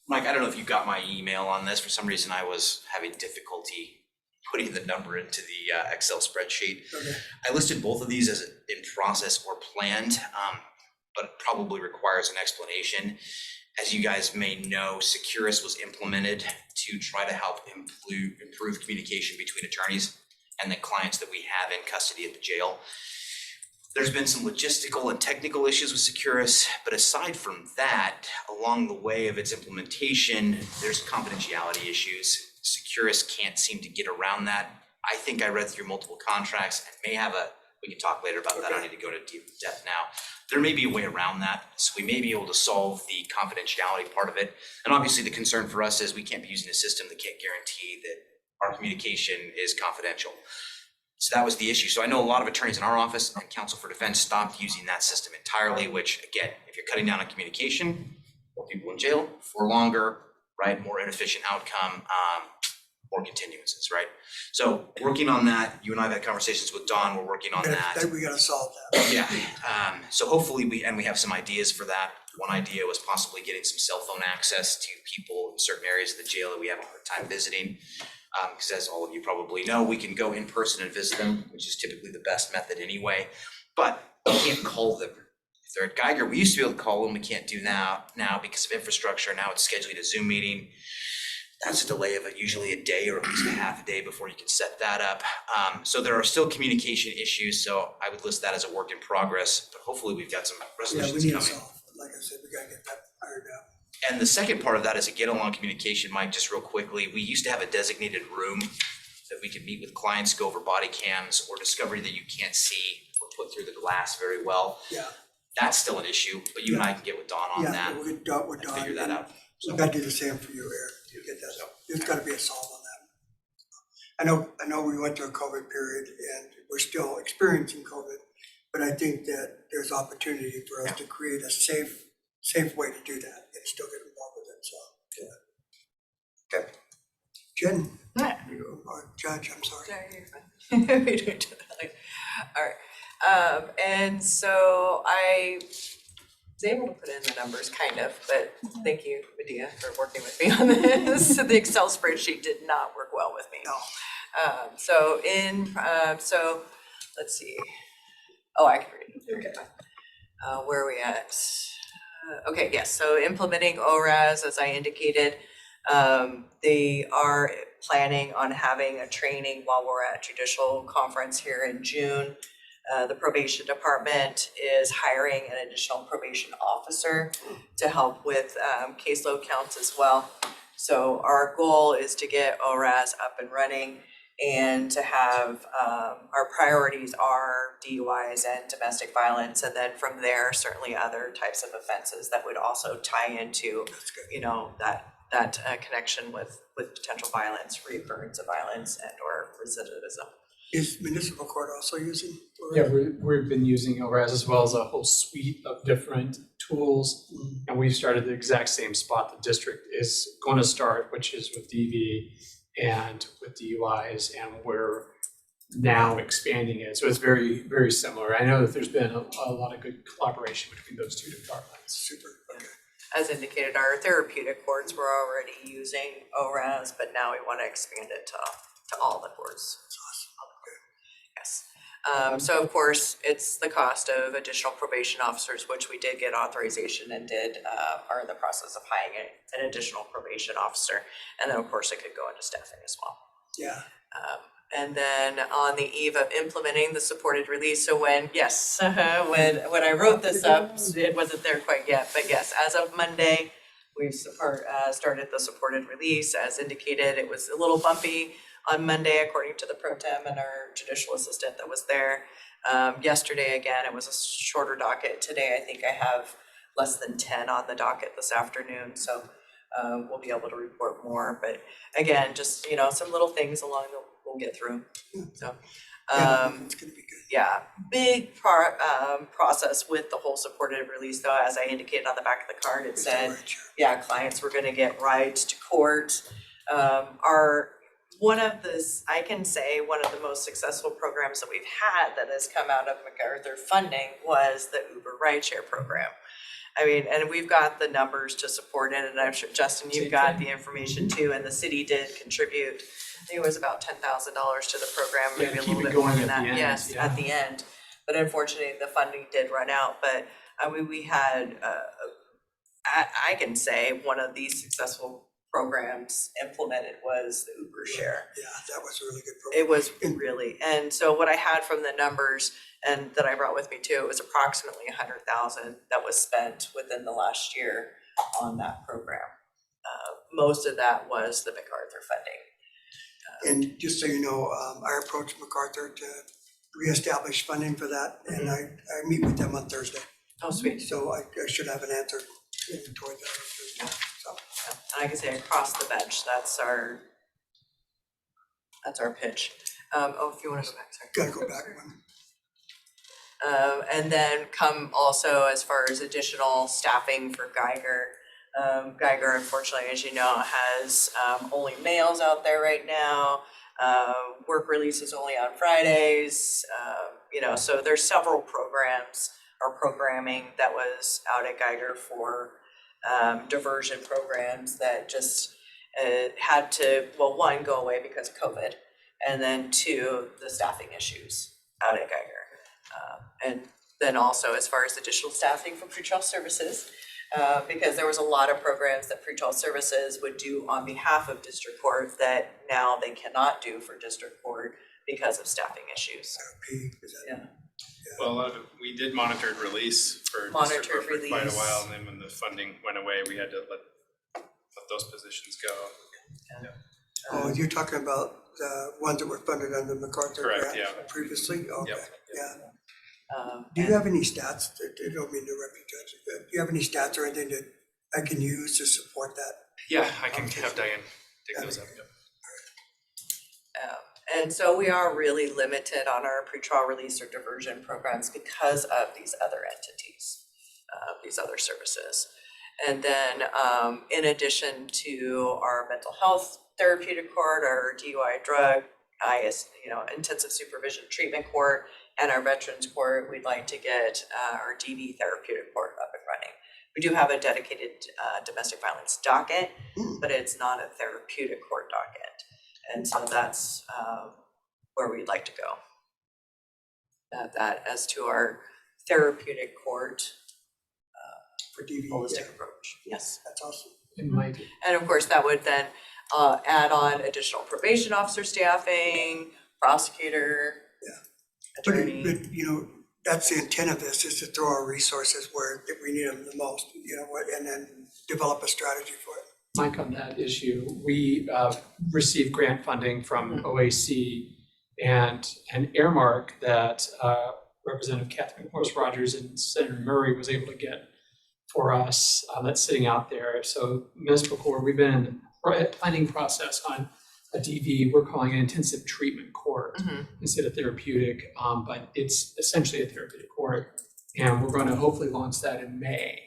Mike, I don't know if you got my email on this. For some reason, I was having difficulty putting the number into the Excel spreadsheet. Okay. I listed both of these as in process or planned, but it probably requires an explanation. As you guys may know, Securus was implemented to try to help improve communication between attorneys and the clients that we have in custody at the jail. There's been some logistical and technical issues with Securus, but aside from that, along the way of its implementation, there's confidentiality issues. Securus can't seem to get around that. I think I read through multiple contracts and may have we can talk later about that. I don't need to go into deep depth now. There may be a way around that, so we may be able to solve the confidentiality part of it. And obviously the concern for us is we can't be using a system that can't guarantee that our communication is confidential. So that was the issue. So I know a lot of attorneys in our office and counsel for defense stopped using that system entirely, which again, if you're cutting down on communication, more people in jail for longer, right? More inefficient outcome, more continuances, right? So working on that, you and I have had conversations with Don, we're working on that. We gotta solve that. Yeah, so hopefully we have some ideas for that. One idea was possibly getting some cell phone access to people in certain areas of the jail that we have a hard time visiting. Because as all of you probably know, we can go in person and visit them, which is typically the best method anyway, but we can't call them. If they're at Geiger, we used to be able to call them, we can't do now because of infrastructure. Now it's scheduling a Zoom meeting. That's a delay of usually a day or at least a half a day before you can set that up. So there are still communication issues, so I would list that as a work in progress, but hopefully we've got some resolutions coming. Like I said, we gotta get that ironed out. And the second part of that is a get along communication, Mike, just real quickly. We used to have a designated room that we could meet with clients, go over body cams or discovery that you can't see or put through the glass very well. Yeah. That's still an issue, but you and I can get with Don on that. Yeah, we'll get Don with Don. Figure that out. We gotta do the same for you, Eric. You get that. There's gotta be a solve on that. I know we went through a COVID period and we're still experiencing COVID, but I think that there's opportunity for us to create a safe way to do that and still get involved with it, so. Okay. Jen? Or Judge, I'm sorry. We do it like, all right. And so I was able to put in the numbers kind of, but thank you, Medea, for working with me on this. The Excel spreadsheet did not work well with me. No. So let's see. Oh, I can read it. Okay. Where are we at? Okay, yes, so implementing ORAS, as I indicated, they are planning on having a training while we're at judicial conference here in June. The probation department is hiring an additional probation officer to help with caseload counts as well. So our goal is to get ORAS up and running and to have our priorities are DUIs and domestic violence, and then from there certainly other types of offenses that would also tie into that connection with potential violence, reoccurrence of violence, and or recidivism. Is municipal court also using? Yeah, we've been using ORAS as well as a whole suite of different tools, and we've started the exact same spot the district is going to start, which is with DV and with DUIs, and we're now expanding it. So it's very, very similar. I know that there's been a lot of good collaboration between those two departments. Super. Okay. As indicated, our therapeutic courts were already using ORAS, but now we want to expand it to all the courts. That's awesome. Yes. So of course, it's the cost of additional probation officers, which we did get authorization and are in the process of hiring an additional probation officer. And then of course it could go into staffing as well. Yeah. And then on the eve of implementing the supported release, so when, yes, when I wrote this up, it wasn't there quite yet, but yes, as of Monday, we've started the supported release. As indicated, it was a little bumpy on Monday, according to the pro tem and our judicial assistant that was there. Yesterday, again, it was a shorter docket. Today, I think I have less than 10 on the docket this afternoon, so we'll be able to report more. But again, just, you know, some little things along the we'll get through. So, It's gonna be good. yeah, big process with the whole supported release, though, as I indicated on the back of the card, it said, yeah, clients were gonna get rides to court. One of the most successful programs that we've had that has come out of MacArthur funding was the Uber rideshare program. I mean, and we've got the numbers to support it, and I'm sure, Justin, you've got the information too, and the city did contribute. I think it was about $10,000 to the program, maybe a little bit more than that. Yes, at the end. But unfortunately, the funding did run out. But I mean, we had, I can say, one of these successful programs implemented was the Uber Share. Yeah, that was a really good program. It was really, and so what I had from the numbers and that I brought with me too, it was approximately 100,000 that was spent within the last year on that program. Most of that was the MacArthur funding. And just so you know, I approached MacArthur to reestablish funding for that, and I meet with them on Thursday. Oh, sweet. So I should have an answer toward that. So. And I can say across the bench, that's our pitch. If you want to go back, sorry. Gotta go back one. And then come also as far as additional staffing for Geiger. Geiger, unfortunately, as you know, has only males out there right now. Work release is only on Fridays. You know, so there's several programs or programming that was out at Geiger for diversion programs that just had to, well, one, go away because of COVID, and then two, the staffing issues out at Geiger. And then also as far as additional staffing for pretrial services, because there was a lot of programs that pretrial services would do on behalf of district court that now they cannot do for district court because of staffing issues. Yeah. Well, a lot of it, we did monitored release for district court for quite a while, and then when the funding went away, we had to let those positions go. Yeah. Oh, you're talking about the ones that were funded under MacArthur Correct, grant yeah. previously? Okay, Yep. yeah. Do you have any stats? I don't mean to interrupt you, Judge. Do you have any stats or anything that I can use to support that? Yeah, I can have Diane dig those up. Yep. And so we are really limited on our pretrial release or diversion programs because of these other entities, these other services. And then in addition to our mental health therapeutic court, our DUI drug, intensive supervision treatment court, and our veterans court, we'd like to get our DV therapeutic court up and running. We do have a dedicated domestic violence docket, but it's not a therapeutic court docket. And so that's where we'd like to go. That as to our therapeutic court for DV holistic approach. Yes. That's awesome. And of course, that would then add on additional probation officer staffing, prosecutor, attorney. But you know, that's the intent of this, is to throw our resources where we need them the most, and then develop a strategy for it. Mike, on that issue, we received grant funding from OAC and an earmark that Representative Catherine Horse Rogers and Senator Murray was able to get for us that's sitting out there. So municipal court, we've been in the planning process on a DV, we're calling it intensive treatment court instead of therapeutic, but it's essentially a therapeutic court. And we're going to hopefully launch that in May.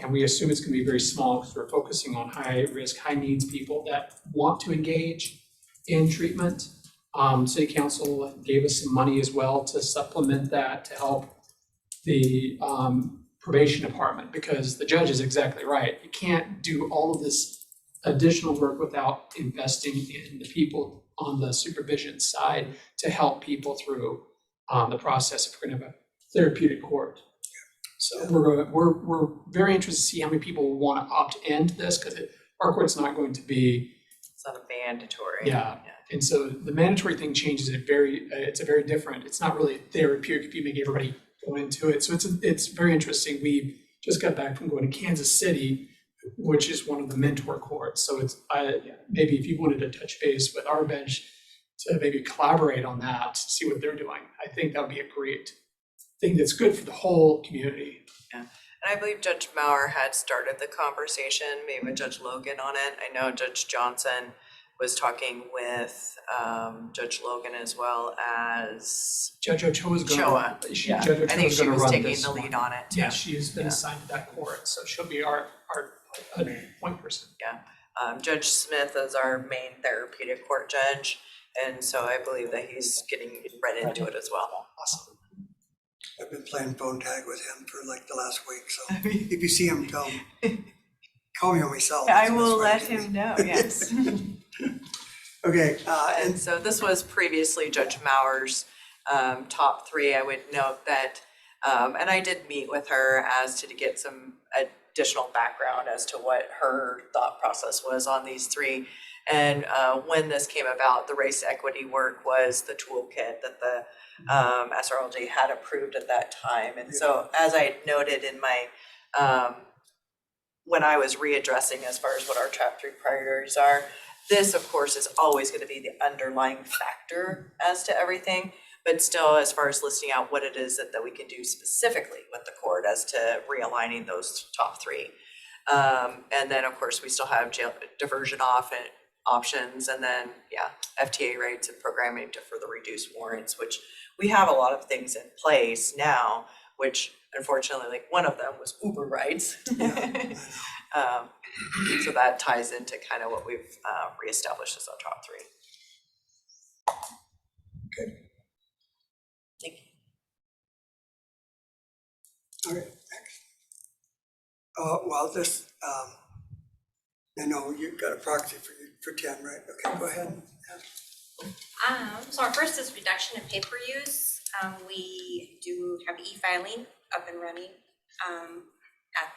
And we assume it's going to be very small because we're focusing on high risk, high needs people that want to engage in treatment. City Council gave us some money as well to supplement that to help the probation department, because the judge is exactly right. You can't do all of this additional work without investing in the people on the supervision side to help people through the process if we're going to have a therapeutic court. So we're very interested to see how many people want to opt into this, because our court's not going to be It's not a mandatory. Yeah. And so the mandatory thing changes it it's a very different, it's not really therapeutic if you make everybody go into it. So it's very interesting. We just got back from going to Kansas City, which is one of the mentor courts. So it's, maybe if you wanted to touch base with our bench to maybe collaborate on that, see what they're doing. I think that would be a great thing that's good for the whole community. Yeah. And I believe Judge Maurer had started the conversation, maybe with Judge Logan on it. I know Judge Johnson was talking with Judge Logan as well as Judge Ochoa is going Choa. to, Yeah. Judge Ochoa I think is she going to was run taking this the lead one. on it too. Yeah, she has been assigned to that court, so she'll be our point person. Yeah. Judge Smith is our main therapeutic court judge, and so I believe that he's getting right into it as well. Awesome. I've been playing phone tag with him for like the last week, so if you see him, call me on my cell. I will let him know, yes. Okay. And so this was previously Judge Maurer's top three. I would note that, and I did meet with her as to get some additional background as to what her thought process was on these three. And when this came about, the race equity work was the toolkit that the SRLJ had approved at that time. And so as I noted in my, when I was readdressing as far as what our top three priorities are, this of course is always going to be the underlying factor as to everything. But still, as far as listing out what it is that we can do specifically with the court as to realigning those top three. And then of course we still have jail diversion options, and then FTA rates and programming to further reduce warrants, which we have a lot of things in place now, which unfortunately, like one of them was Uber rights. So that ties into kind of what we've reestablished as our top three. Okay. Thank you. All right, thanks. Well, this, I know you've got a proxy for Tim, right? Okay, go ahead. So our first is reduction of paper use. We do have e-filing up and running. At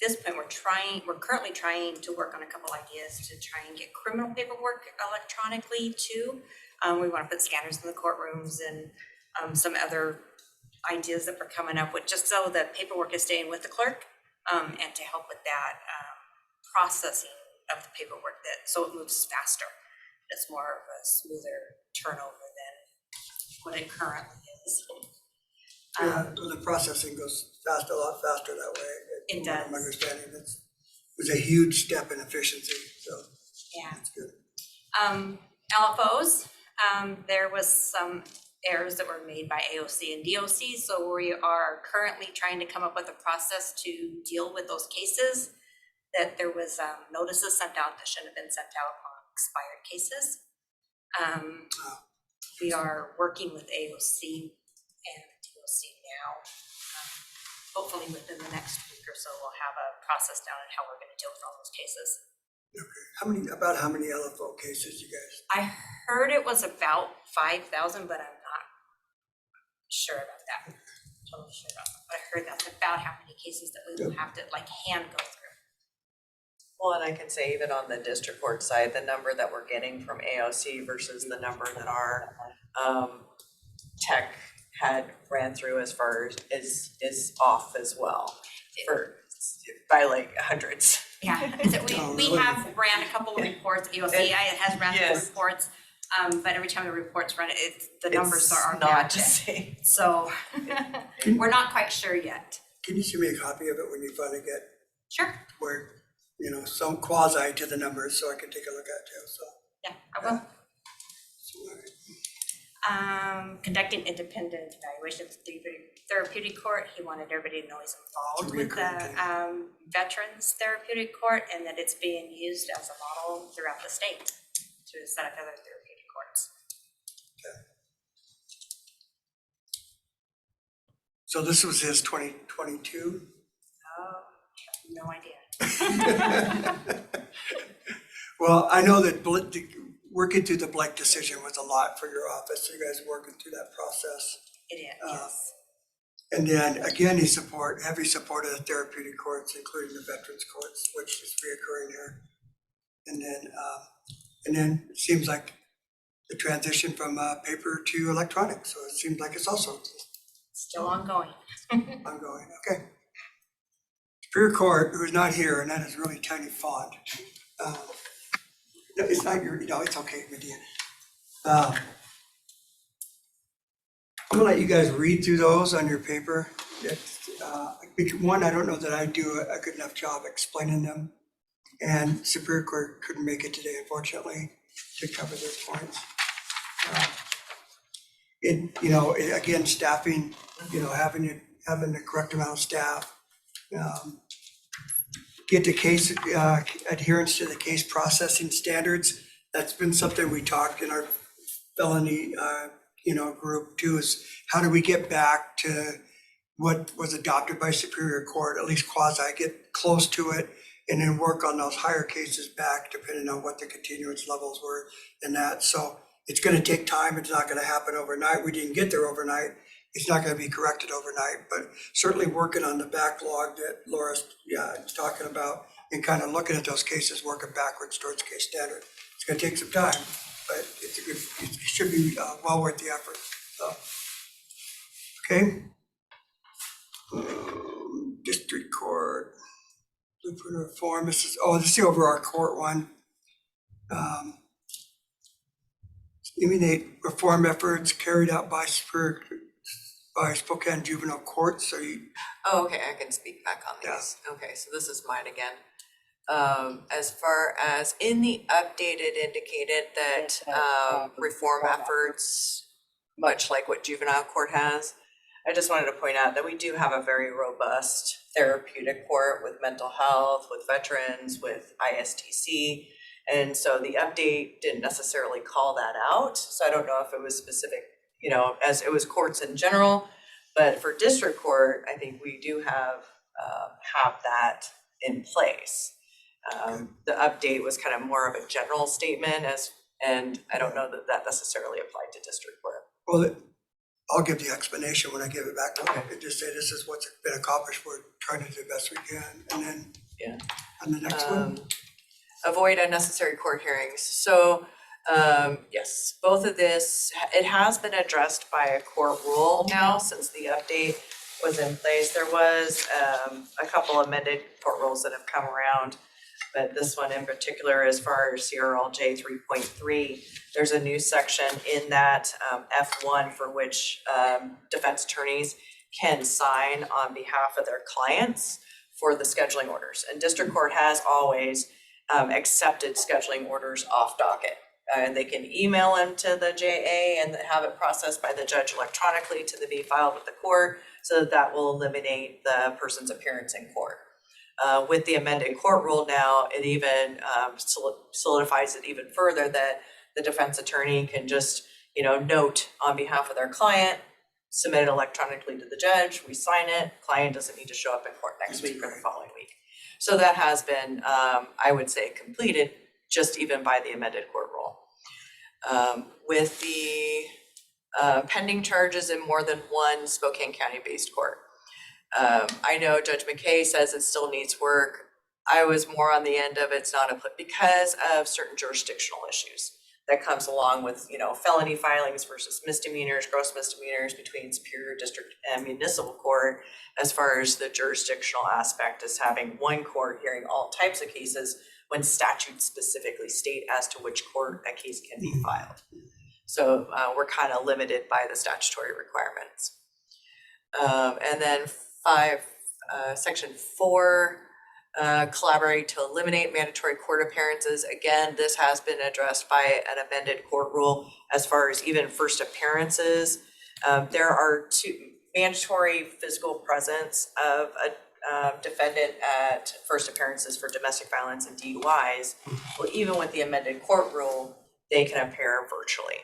this point, we're currently trying to work on a couple ideas to try and get criminal paperwork electronically too. We want to put scanners in the courtrooms and some other ideas that we're coming up with, just so that paperwork is staying with the clerk, and to help with that processing of the paperwork, so it moves faster. It's more of a smoother turnover than what it currently is. The processing goes a lot faster that way. It From what does. I'm understanding, it was a huge step in efficiency, so Yeah. that's good. LFOs, there was some errors that were made by AOC and DOC, so we are currently trying to come up with a process to deal with those cases. That there was notices sent out that shouldn't have been sent out on expired cases. We are working with AOC and DOC now. Hopefully within the next week or so, we'll have a process down on how we're going to deal with all those cases. Okay, about how many LFO cases you guys? I heard it was about 5,000, but I'm not sure about that. Totally sure about that. But I heard that's about how many cases that we will have to hand go through. Well, and I can say even on the district court side, the number that we're getting from AOC versus the number that our tech had ran through as far as is off as well, by like hundreds. Yeah, we have ran a couple of reports. AOC has ran the reports, but every time the reports run, the numbers are not the same. So we're not quite sure yet. Can you send me a copy of it when you finally get? Sure. Where, some quasi to the numbers so I can take a look at it too, so. Yeah, I will. Conducting independent evaluations of the therapeutic court. He wanted everybody to know he's involved with the Veterans Therapeutic Court, and that it's being used as a model throughout the state to set up other therapeutic courts. Okay. So this was his 2022? Oh, no idea. Well, I know that working through the Blake decision was a lot for your office. You guys working through that process. It is, yes. And then again, heavy support of the therapeutic courts, including the veterans courts, which is reoccurring here. And then And then it seems like the transition from paper to electronic, so it seems like it's also Still ongoing. ongoing. Okay. Superior Court, who's not here, and that is really tiny font. No, it's not your, no, it's okay, Medea. I'm gonna let you guys read through those on your paper. One, I don't know that I do a good enough job explaining them. And Superior Court couldn't make it today, unfortunately, to cover their points. Again, staffing, having the correct amount of staff. Get the case adherence to the case processing standards. That's been something we talked in our felony, group too, is how do we get back to what was adopted by Superior Court, at least quasi, get close to it, and then work on those higher cases back, depending on what the continuance levels were and that. So it's gonna take time. It's not gonna happen overnight. We didn't get there overnight. It's not gonna be corrected overnight, but certainly working on the backlog that Laura's talking about and kind of looking at those cases, working backwards towards case standard. It's gonna take some time, but it should be well worth the effort. So, okay. District Court, blueprint reform. This is the overall court one. Eliminate reform efforts carried out by Spokane Juvenile Court. So Oh, okay, I can speak back on these. Okay, so this is mine again. As far as in the updated indicated that reform efforts, much like what juvenile court has, I just wanted to point out that we do have a very robust therapeutic court with mental health, with veterans, with ISTC. And so the update didn't necessarily call that out. So I don't know if it was specific, as it was courts in general, but for district court, I think we do have that in place. The update was kind of more of a general statement and I don't know that necessarily applied to district court. Well, I'll give the explanation when I give it back to them. And just say this is what's been accomplished. We're trying to do the best we can. And then on the next one. Avoid unnecessary court hearings. So yes, both of this, it has been addressed by a court rule now since the update was in place. There was a couple amended court rules that have come around, but this one in particular, as far as SRLJ 3.3, there's a new section in that F1 for which defense attorneys can sign on behalf of their clients for the scheduling orders. And district court has always accepted scheduling orders off docket. And they can email them to the JA and have it processed by the judge electronically to be filed with the court, so that will eliminate the person's appearance in court. With the amended court rule now, it even solidifies it even further that the defense attorney can just, note on behalf of their client, submit it electronically to the judge, we sign it, client doesn't need to show up in court next week or the following week. So that has been, I would say, completed just even by the amended court rule. With the pending charges in more than one Spokane County-based court. I know Judge McKay says it still needs work. I was more on the end of it's not because of certain jurisdictional issues that comes along with, felony filings versus misdemeanors, gross misdemeanors between Superior District and Municipal Court. As far as the jurisdictional aspect is having one court hearing all types of cases when statutes specifically state as to which court a case can be filed. So we're kind of limited by the statutory requirements. And then section 4, collaborate to eliminate mandatory court appearances. Again, this has been addressed by an amended court rule as far as even first appearances. There are 2 mandatory physical presence of a defendant at first appearances for domestic violence and DUIs. Well, even with the amended court rule, they can appear virtually.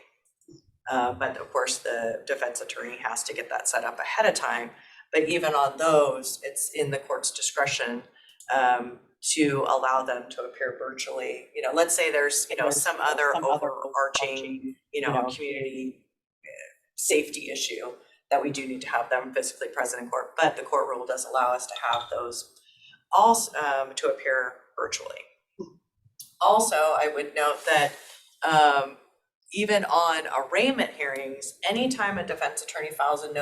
But of course, the defense attorney has to get that set up ahead of time. But even on those, it's in the court's discretion to allow them to appear virtually. Let's say there's, some other overarching, community safety issue that we do need to have them physically present in court, but the court rule does allow us to have those also to appear virtually. Also, I would note that even on arraignment hearings, anytime a defense attorney files a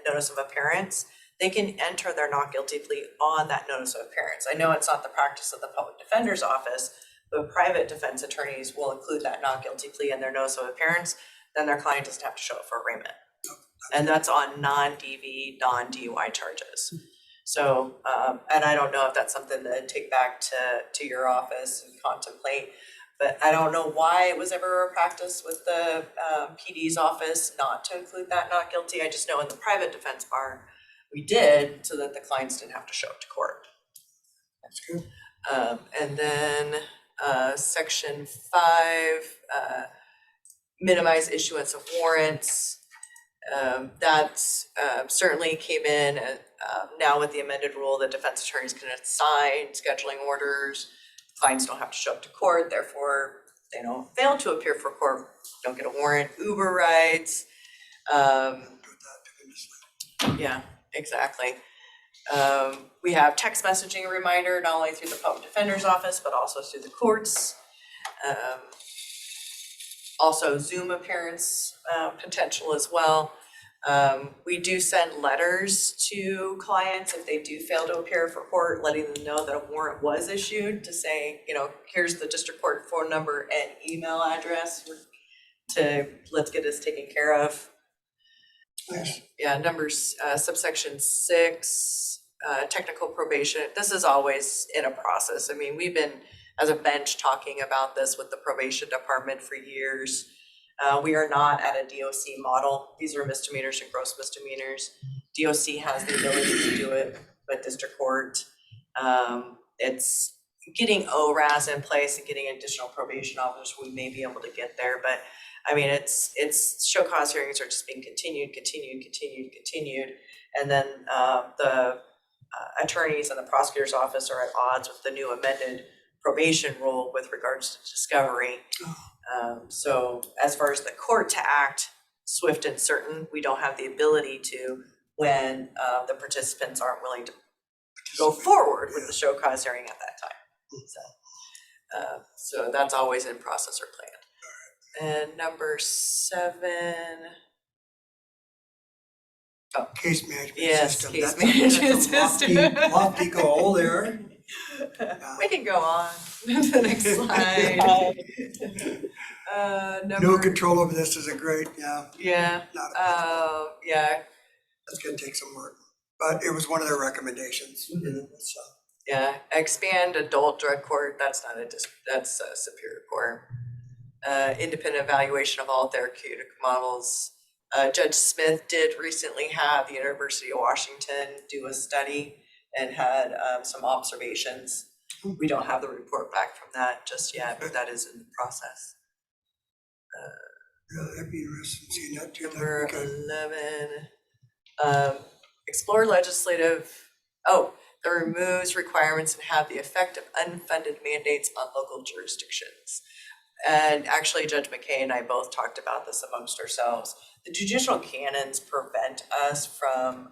notice of appearance, they can enter their not guilty plea on that notice of appearance. I know it's not the practice of the public defender's office, but private defense attorneys will include that not guilty plea in their notice of appearance, then their client doesn't have to show up for arraignment. And that's on non-DV, non-DUI charges. So, and I don't know if that's something to take back to your office and contemplate, but I don't know why it was ever a practice with the PD's office not to include that not guilty. I just know in the private defense bar, we did so that the clients didn't have to show up to court. That's good. And then section 5, minimize issuance of warrants. That certainly came in now with the amended rule that defense attorneys can assign scheduling orders. Clients don't have to show up to court, therefore they don't fail to appear for court, don't get a warrant. Uber rides. Yeah, exactly. We have text messaging reminder, not only through the public defender's office, but also through the courts. Also Zoom appearance potential as well. We do send letters to clients if they do fail to appear for court, letting them know that a warrant was issued to say, you know, here's the district court phone number and email address to let's get this taken care of. Nice. Yeah, numbers, subsection 6, technical probation. This is always in a process. I mean, we've been as a bench talking about this with the probation department for years. We are not at a DOC model. These are misdemeanors and gross misdemeanors. DOC has the ability to do it with district court. It's getting ORAS in place and getting additional probation officers. We may be able to get there, but I mean, it's show cause hearings are just being continued. And then the attorneys and the prosecutor's office are at odds with the new amended probation rule with regards to discovery. So as far as the court to act swift and certain, we don't have the ability to when the participants aren't willing to go forward with the show cause hearing at that time. So that's always in process or planned. And number 7. Oh, Case management yes, system. case That's management a system. lofty goal there. We can go on to the next slide. No control over this is a great, yeah. Yeah. Yeah. That's gonna take some work, but it was one of their recommendations. Mm-hmm. So. Yeah, expand adult drug court. That's not that's a Superior Court. Independent evaluation of all therapeutic models. Judge Smith did recently have the University of Washington do a study and had some observations. We don't have the report back from that just yet, but that is in the process. Yeah, that'd be interesting seeing that too. Number 11, explore legislative, that removes requirements and have the effect of unfunded mandates on local jurisdictions. And actually Judge McKay and I both talked about this amongst ourselves. The judicial canons prevent us from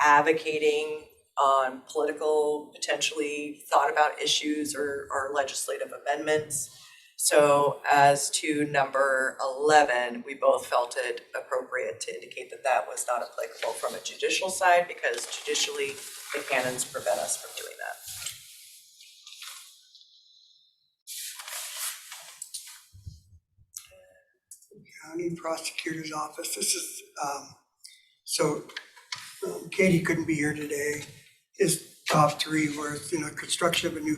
advocating on political, potentially thought about issues or legislative amendments. So as to number 11, we both felt it appropriate to indicate that that was not applicable from a judicial side because judicially the canons prevent us from doing that. County Prosecutor's Office. This is, Katie couldn't be here today. His top 3 were, construction of a new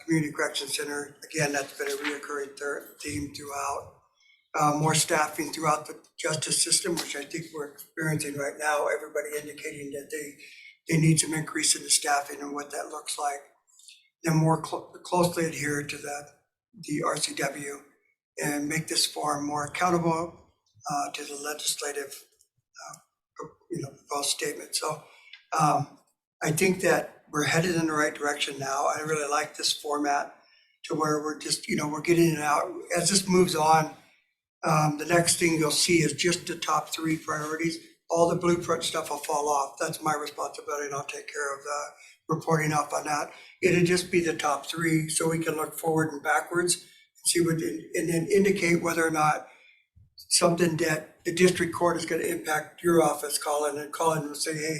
community correction center. Again, that's been a reoccurring theme throughout. More staffing throughout the justice system, which I think we're experiencing right now. Everybody indicating that they need some increase in the staffing and what that looks like. Then more closely adhere to the RCW and make this forum more accountable to the legislative proposed statement. So I think that we're headed in the right direction now. I really like this format to where we're just, we're getting it out. As this moves on, the next thing you'll see is just the top 3 priorities. All the blueprint stuff will fall off. That's my responsibility and I'll take care of reporting up on that. It'll just be the top 3 so we can look forward and backwards see what, and then indicate whether or not something that the district court is gonna impact your office, call in and say, hey,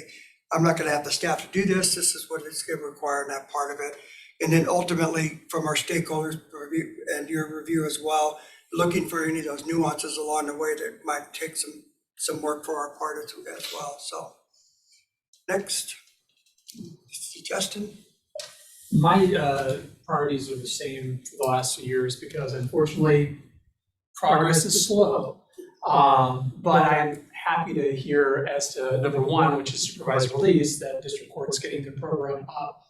I'm not gonna have the staff to do this, this is what it's gonna require, and that part of it. And then ultimately, from our stakeholders review and your review as well, looking for any of those nuances along the way that might take some work for our part as well, so. Next, Justin? My priorities are the same for the last few years because unfortunately, progress is slow. But I'm happy to hear as to number one, which is supervised release, that district court's getting the program up.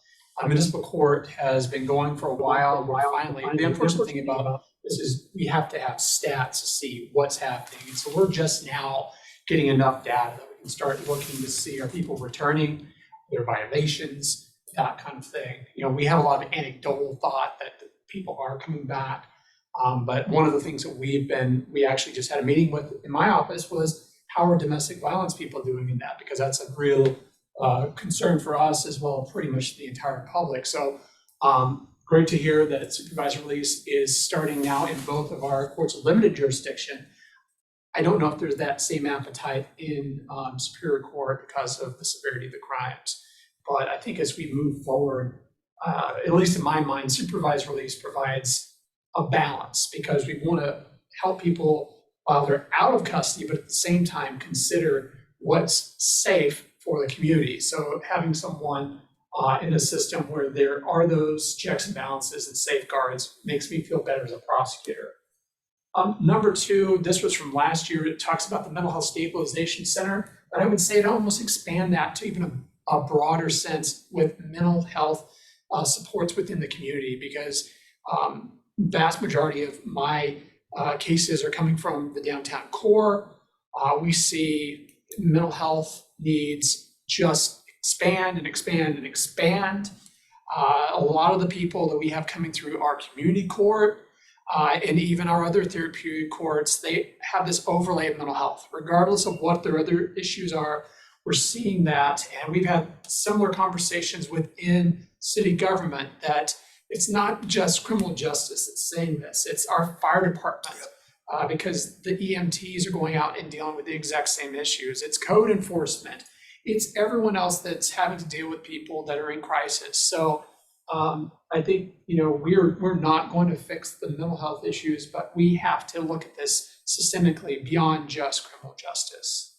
Municipal court has been going for a while, and we're finally, the unfortunate thing about this is we have to have stats to see what's happening. And so we're just now getting enough data that we can start looking to see, are people returning, their violations, that kind of thing. You know, we have a lot of anecdotal thought that the people are coming back. But one of the things that we actually just had a meeting with in my office was how are domestic violence people doing in that? Because that's a real concern for us as well as pretty much the entire public. So great to hear that supervised release is starting now in both of our courts of limited jurisdiction. I don't know if there's that same appetite in Superior Court because of the severity of the crimes. But I think as we move forward, at least in my mind, supervised release provides a balance because we want to help people while they're out of custody, but at the same time consider what's safe for the community. So having someone in a system where there are those checks and balances and safeguards makes me feel better as a prosecutor. Number two, this was from last year. It talks about the Mental Health Stabilization Center, but I would say to almost expand that to even a broader sense with mental health supports within the community, because vast majority of my cases are coming from the downtown core. We see mental health needs just expand and expand and expand. A lot of the people that we have coming through our community court and even our other therapeutic courts, they have this overlay of mental health, regardless of what their other issues are. We're seeing that, and we've had similar conversations within city government that it's not just criminal justice that's saying this, it's our fire department, because the EMTs are going out and dealing with the exact same issues. It's code enforcement. It's everyone else that's having to deal with people that are in crisis. So I think, you know, we're not going to fix the mental health issues, but we have to look at this systemically beyond just criminal justice.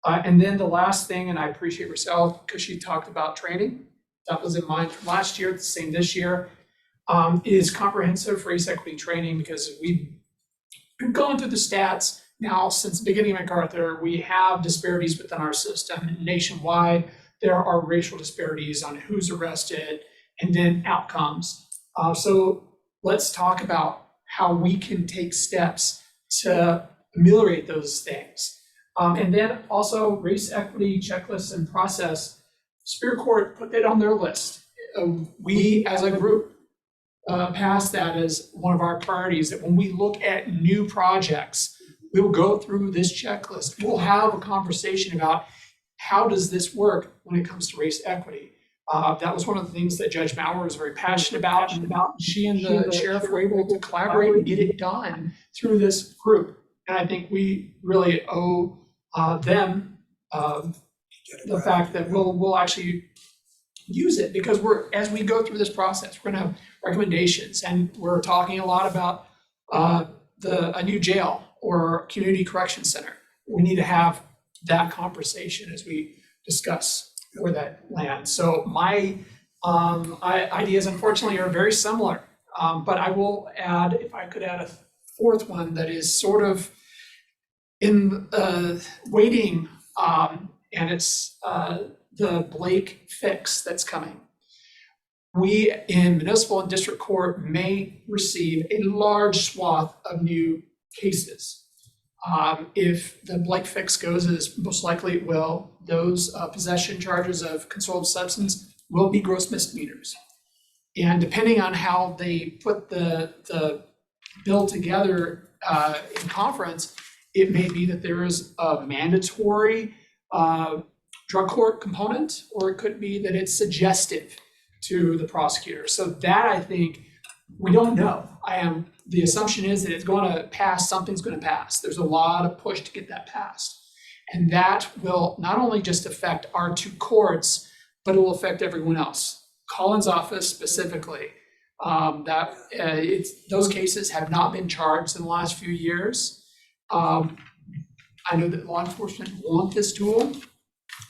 And then the last thing, and I appreciate Rochelle because she talked about training. That was in mind from last year, the same this year, is comprehensive race equity training, because we've been going through the stats now since the beginning of MacArthur. We have disparities within our system nationwide. There are racial disparities on who's arrested and then outcomes. So let's talk about how we can take steps to ameliorate those things. And then also race equity checklists and process. Superior Court put that on their list. We as a group passed that as one of our priorities, that when we look at new projects, we'll go through this checklist. We'll have a conversation about how does this work when it comes to race equity. That was one of the things that Judge Maurer was very passionate about. She and the sheriff were able to collaborate and get it done through this group. And I think we really owe them the fact that we'll actually use it, because as we go through this process, we're gonna have recommendations, and we're talking a lot about a new jail or community correction center. We need to have that conversation as we discuss where that lands. So my ideas unfortunately are very similar, but I will add, if I could add a fourth one that is sort of in waiting, and it's the Blake fix that's coming. We in municipal and district court may receive a large swath of new cases. If the Blake fix goes as most likely it will, those possession charges of controlled substance will be gross misdemeanors. And depending on how they put the bill together in conference, it may be that there is a mandatory drug court component, or it could be that it's suggestive to the prosecutor. So that, I think, we don't know. The assumption is that it's gonna pass, something's gonna pass. There's a lot of push to get that passed. And that will not only just affect our 2 courts, but it will affect everyone else. Collins' office specifically, those cases have not been charged in the last few years. I know that law enforcement want this tool.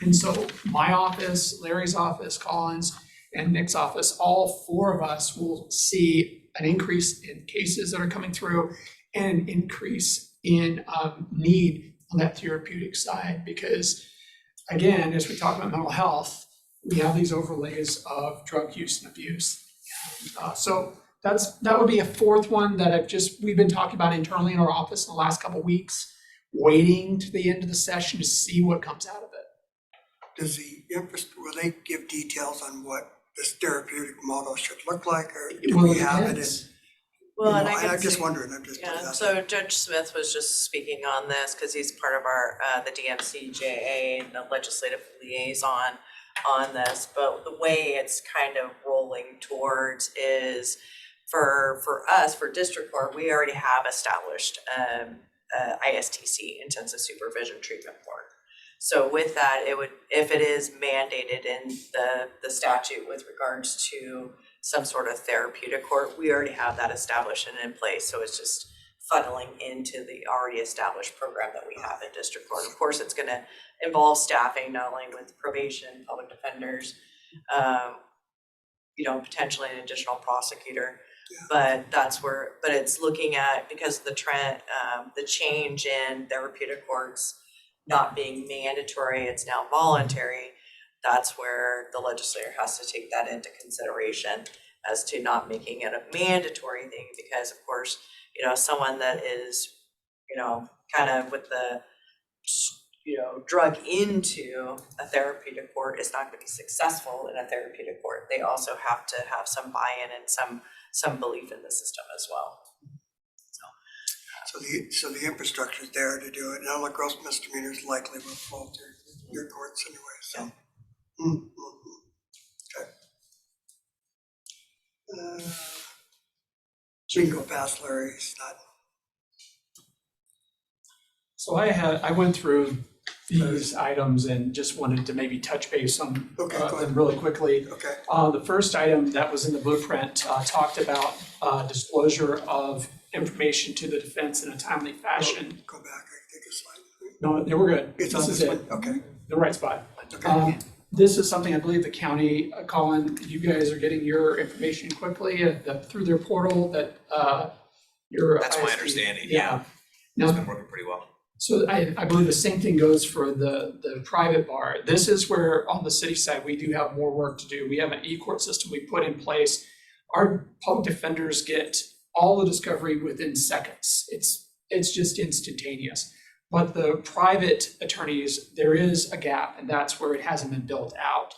And so my office, Larry's office, Collins, and Nick's office, all 4 of us will see an increase in cases that are coming through and an increase in need on that therapeutic side. Because again, as we talk about mental health, we have these overlays of drug use and abuse. So that would be a 4th one that we've been talking about internally in our office in the last couple of weeks, waiting to the end of the session to see what comes out of it. Will they give details on what this therapeutic model should look like, or do Well, we have it? depends. Well, and I'm just see- wondering, I'm just. Yeah, so Judge Smith was just speaking on this because he's part of our, the DMCJA and the legislative liaison on this. But the way it's kind of rolling towards is for us, for district court, we already have established ISTC, intensive supervision treatment board. So with that, it would, if it is mandated in the statute with regards to some sort of therapeutic court, we already have that established and in place. So it's just funneling into the already established program that we have in district court. Of course, it's going to involve staffing, not only with probation, public defenders, potentially an additional prosecutor. But it's looking at, because of the trend, the change in therapeutic courts not being mandatory, it's now voluntary. That's where the legislator has to take that into consideration as to not making it a mandatory thing, because of course, someone that is, kind of with the, drug into a therapeutic court is not going to be successful in a therapeutic court. They also have to have some buy-in and some belief in the system as well. So the infrastructure is there to do it, and all the gross misdemeanors likely will fall through your courts anyway, so. Okay. So you can go past Larry, it's not. So I went through these items and just wanted to maybe touch base on them really quickly. Okay. The first item that was in the blueprint talked about disclosure of information to the defense in a timely fashion. Go back, I think it's like. No, they were good. It's on This is this it. one, okay. The right spot. Okay. This is something I believe the county, Colin, you guys are getting your information quickly through their portal that your. That's my ISD understanding, Yeah. It's been working pretty well. So I believe the same thing goes for the private bar. This is where on the city side, we do have more work to do. We have an e-court system we put in place. Our public defenders get all the discovery within seconds. It's just instantaneous. But the private attorneys, there is a gap, and that's where it hasn't been built out.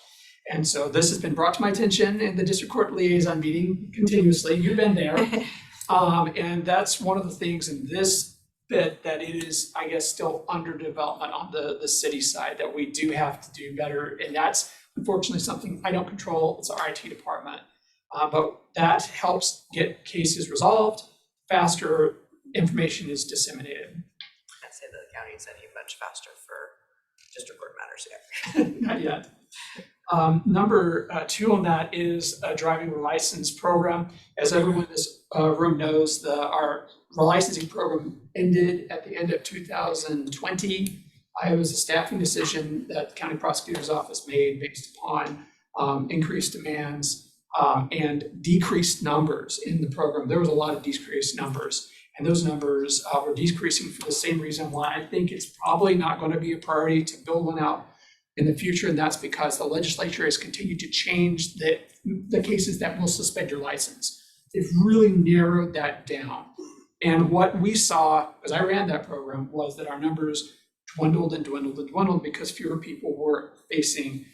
And so this has been brought to my attention in the district court liaison meeting continuously. You've been there. And that's one of the things in this bit that it is, I guess, still under development on the city side that we do have to do better. And that's unfortunately something I don't control. It's our IT department. But that helps get cases resolved faster, information is disseminated. I'd say that the county is any much faster for district court matters yet. Not yet. Number 2 on that is a driving license program. As everyone in this room knows, our licensing program ended at the end of 2020. It was a staffing decision that the county prosecutor's office made based upon increased demands and decreased numbers in the program. There was a lot of decreased numbers, and those numbers were decreasing for the same reason why I think it's probably not going to be a priority to build one out in the future, and that's because the legislature has continued to change the cases that will suspend your license. They've really narrowed that down. And what we saw, as I ran that program, was that our numbers dwindled and dwindled and dwindled because fewer people were facing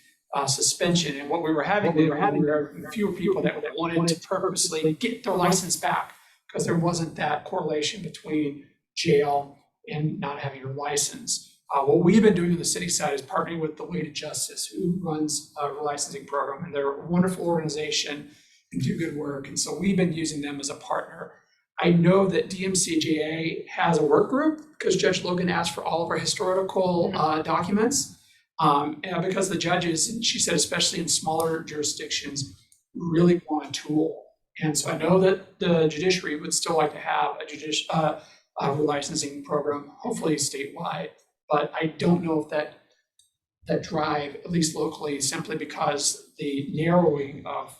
suspension. And what we were having, were fewer people that wanted to purposely get their license back because there wasn't that correlation between jail and not having your license. What we've been doing on the city side is partnering with the Way to Justice, who runs a licensing program, and they're a wonderful organization. and do good work. And so we've been using them as a partner. I know that DMCJA has a work group because Judge Logan asked for all of our historical documents. And because the judges, and she said especially in smaller jurisdictions, really want a tool. And so I know that the judiciary would still like to have a licensing program, hopefully statewide, but I don't know if that drive, at least locally, simply because the narrowing of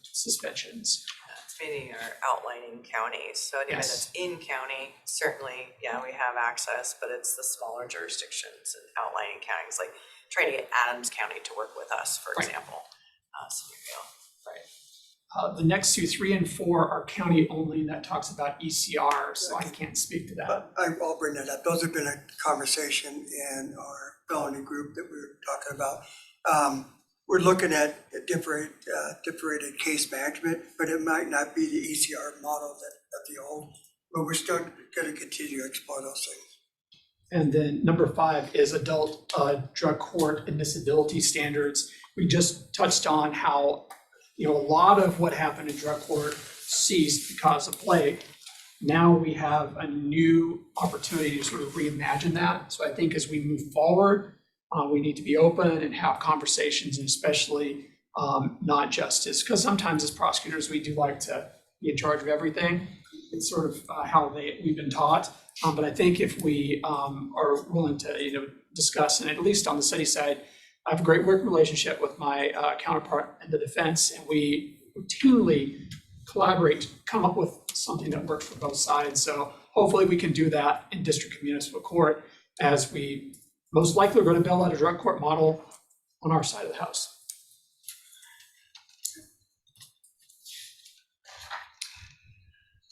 suspensions. It's meaning our outlining counties, so anyone Yes. that's in county, certainly, yeah, we have access, but it's the smaller jurisdictions and outlining counties, like trying to get Adams County to work with us, for Right. example. Scenario. The next two, 3 and 4, are county only, and that talks about ECR, so I can't speak to that. I'll bring that up. Those have been a conversation in our felony group that we were talking about. We're looking at a differentiated case management, but it might not be the ECR model of the old, but we're still going to continue to explore those things. And then number 5 is adult drug court admissibility standards. We just touched on how, a lot of what happened in drug court ceased because of plague. Now we have a new opportunity to sort of reimagine that. So I think as we move forward, we need to be open and have conversations, and especially not justice, because sometimes as prosecutors, we do like to be in charge of everything. It's sort of how we've been taught. But I think if we are willing to, discuss, and at least on the city side, I have a great working relationship with my counterpart in the defense, and we routinely collaborate, come up with something that works for both sides. So hopefully we can do that in district and municipal court, as we most likely are going to build out a drug court model on our side of the house.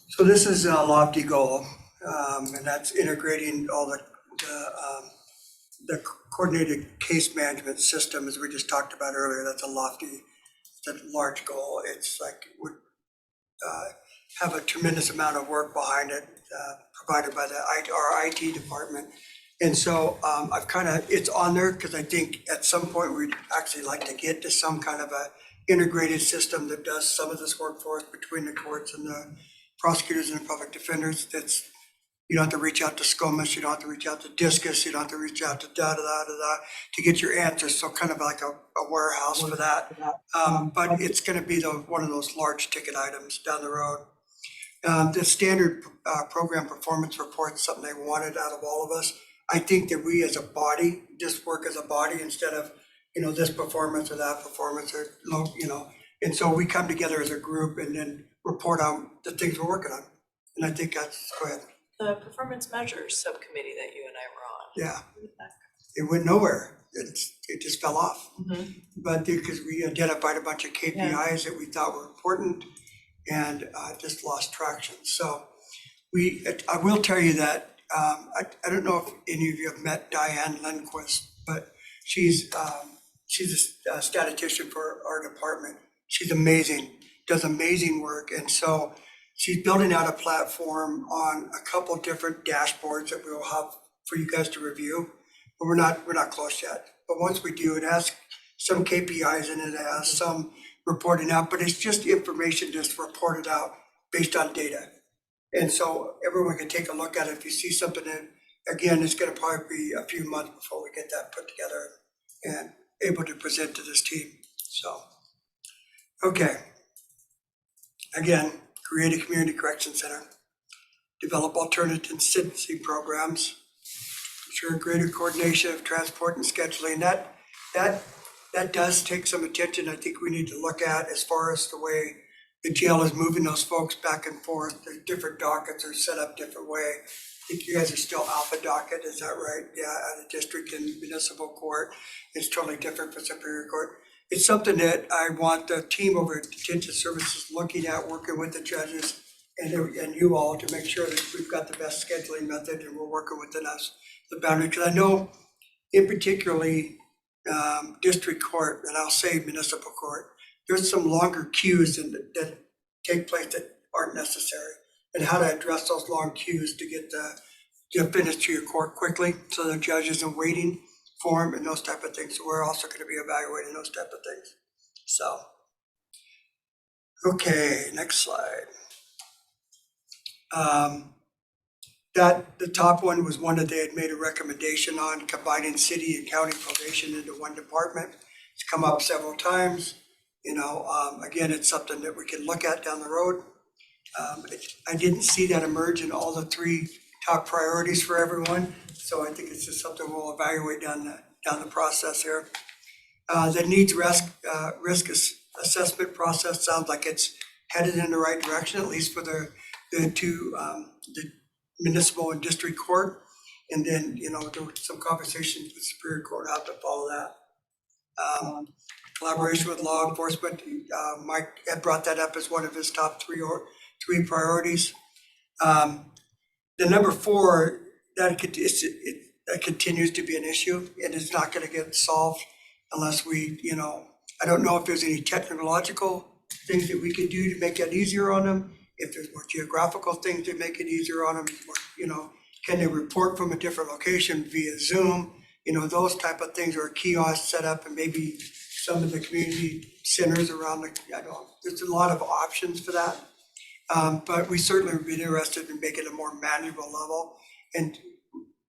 So this is a lofty goal, and that's integrating all the coordinated case management system, as we just talked about earlier. That's a large goal. It's like would have a tremendous amount of work behind it, provided by our IT department. And so it's on there because I think at some point we'd actually like to get to some kind of a integrated system that does some of this work for us between the courts and the prosecutors and the public defenders. That's, you don't have to reach out to SCOMUS, you don't have to reach out to Discus, you don't have to reach out to to get your answers. So kind of like a warehouse for that. But it's going to be one of those large ticket items down the road. The standard program performance report is something they wanted out of all of us. I think that we as a body just work as a body instead of, this performance or that performance or, and so we come together as a group and then report on the things we're working on. And I think that's, go ahead. The performance measures subcommittee that you and I were on. Yeah, it went nowhere. It just fell off. But because we identified a bunch of KPIs that we thought were important and just lost traction. So I will tell you that I don't know if any of you have met Diane Lindquist, but she's a statistician for our department. She's amazing, does amazing work. And so she's building out a platform on a couple different dashboards that we will have for you guys to review, but we're not close yet. But once we do, it has some KPIs in it, it has some reporting out, but it's just information just reported out based on data. And so everyone can take a look at it. If you see something in, again, it's going to probably be a few months before we get that put together and able to present to this team. So, okay. Again, create a community correction center, develop alternative sentencing programs, ensure greater coordination of transport and scheduling. That does take some attention. I think we need to look at as far as the way the jail is moving those folks back and forth. There's different dockets are set up different way. I think you guys are still alpha docket, is that right? Yeah, at a district and municipal court. It's totally different for Superior Court. It's something that I want the team over at Detention Services looking at, working with the judges and you all to make sure that we've got the best scheduling method and we're working within us, the boundary. Because I know in particularly district court, and I'll say municipal court, there's some longer queues that take place that aren't necessary, and how to address those long queues to get to finish to your court quickly so the judge isn't waiting for them and those type of things. So we're also going to be evaluating those type of things. So, Okay, next slide. That, the top one was one that they had made a recommendation on, combining city and county probation into one department. It's come up several times. You know, again, it's something that we can look at down the road. I didn't see that emerge in all the 3 top priorities for everyone. So I think it's just something we'll evaluate down the process here. The needs risk assessment process sounds like it's headed in the right direction, at least for the 2, the municipal and district court. And then, you know, there were some conversations with Superior Court how to follow that. Collaboration with law enforcement, Mike had brought that up as one of his top 3 priorities. The number 4, that continues to be an issue, and it's not going to get solved unless we, you know, I don't know if there's any technological things that we could do to make that easier on them. If there's more geographical things to make it easier on them, or, you know, can they report from a different location via Zoom? You know, those type of things, or a kiosk set up, and maybe some of the community centers around there's a lot of options for that. But we certainly would be interested in making it a more manageable level and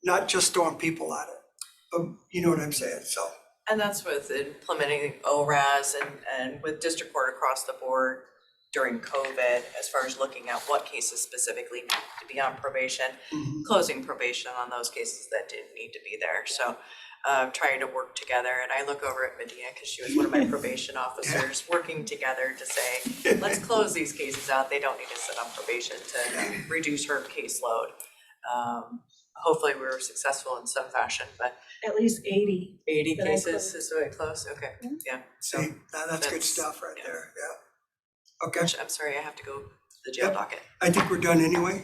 not just throwing people at it. But you know what I'm saying, so. And that's with implementing ORAS and with district court across the board during COVID, as far as looking at what cases specifically need to be on probation, closing probation on those cases that didn't need to be there. So trying to work together, and I look over at Medina because she was one of my probation officers, working together to say, let's close these cases out. They don't need to sit on probation to reduce her caseload. Hopefully we were successful in some fashion, but At least 80. 80 That I cases closed. is very close. Okay, yeah. So See, that's good stuff right there, yeah. Okay, which, I'm sorry, I have to go to the jail docket. I think we're done anyway.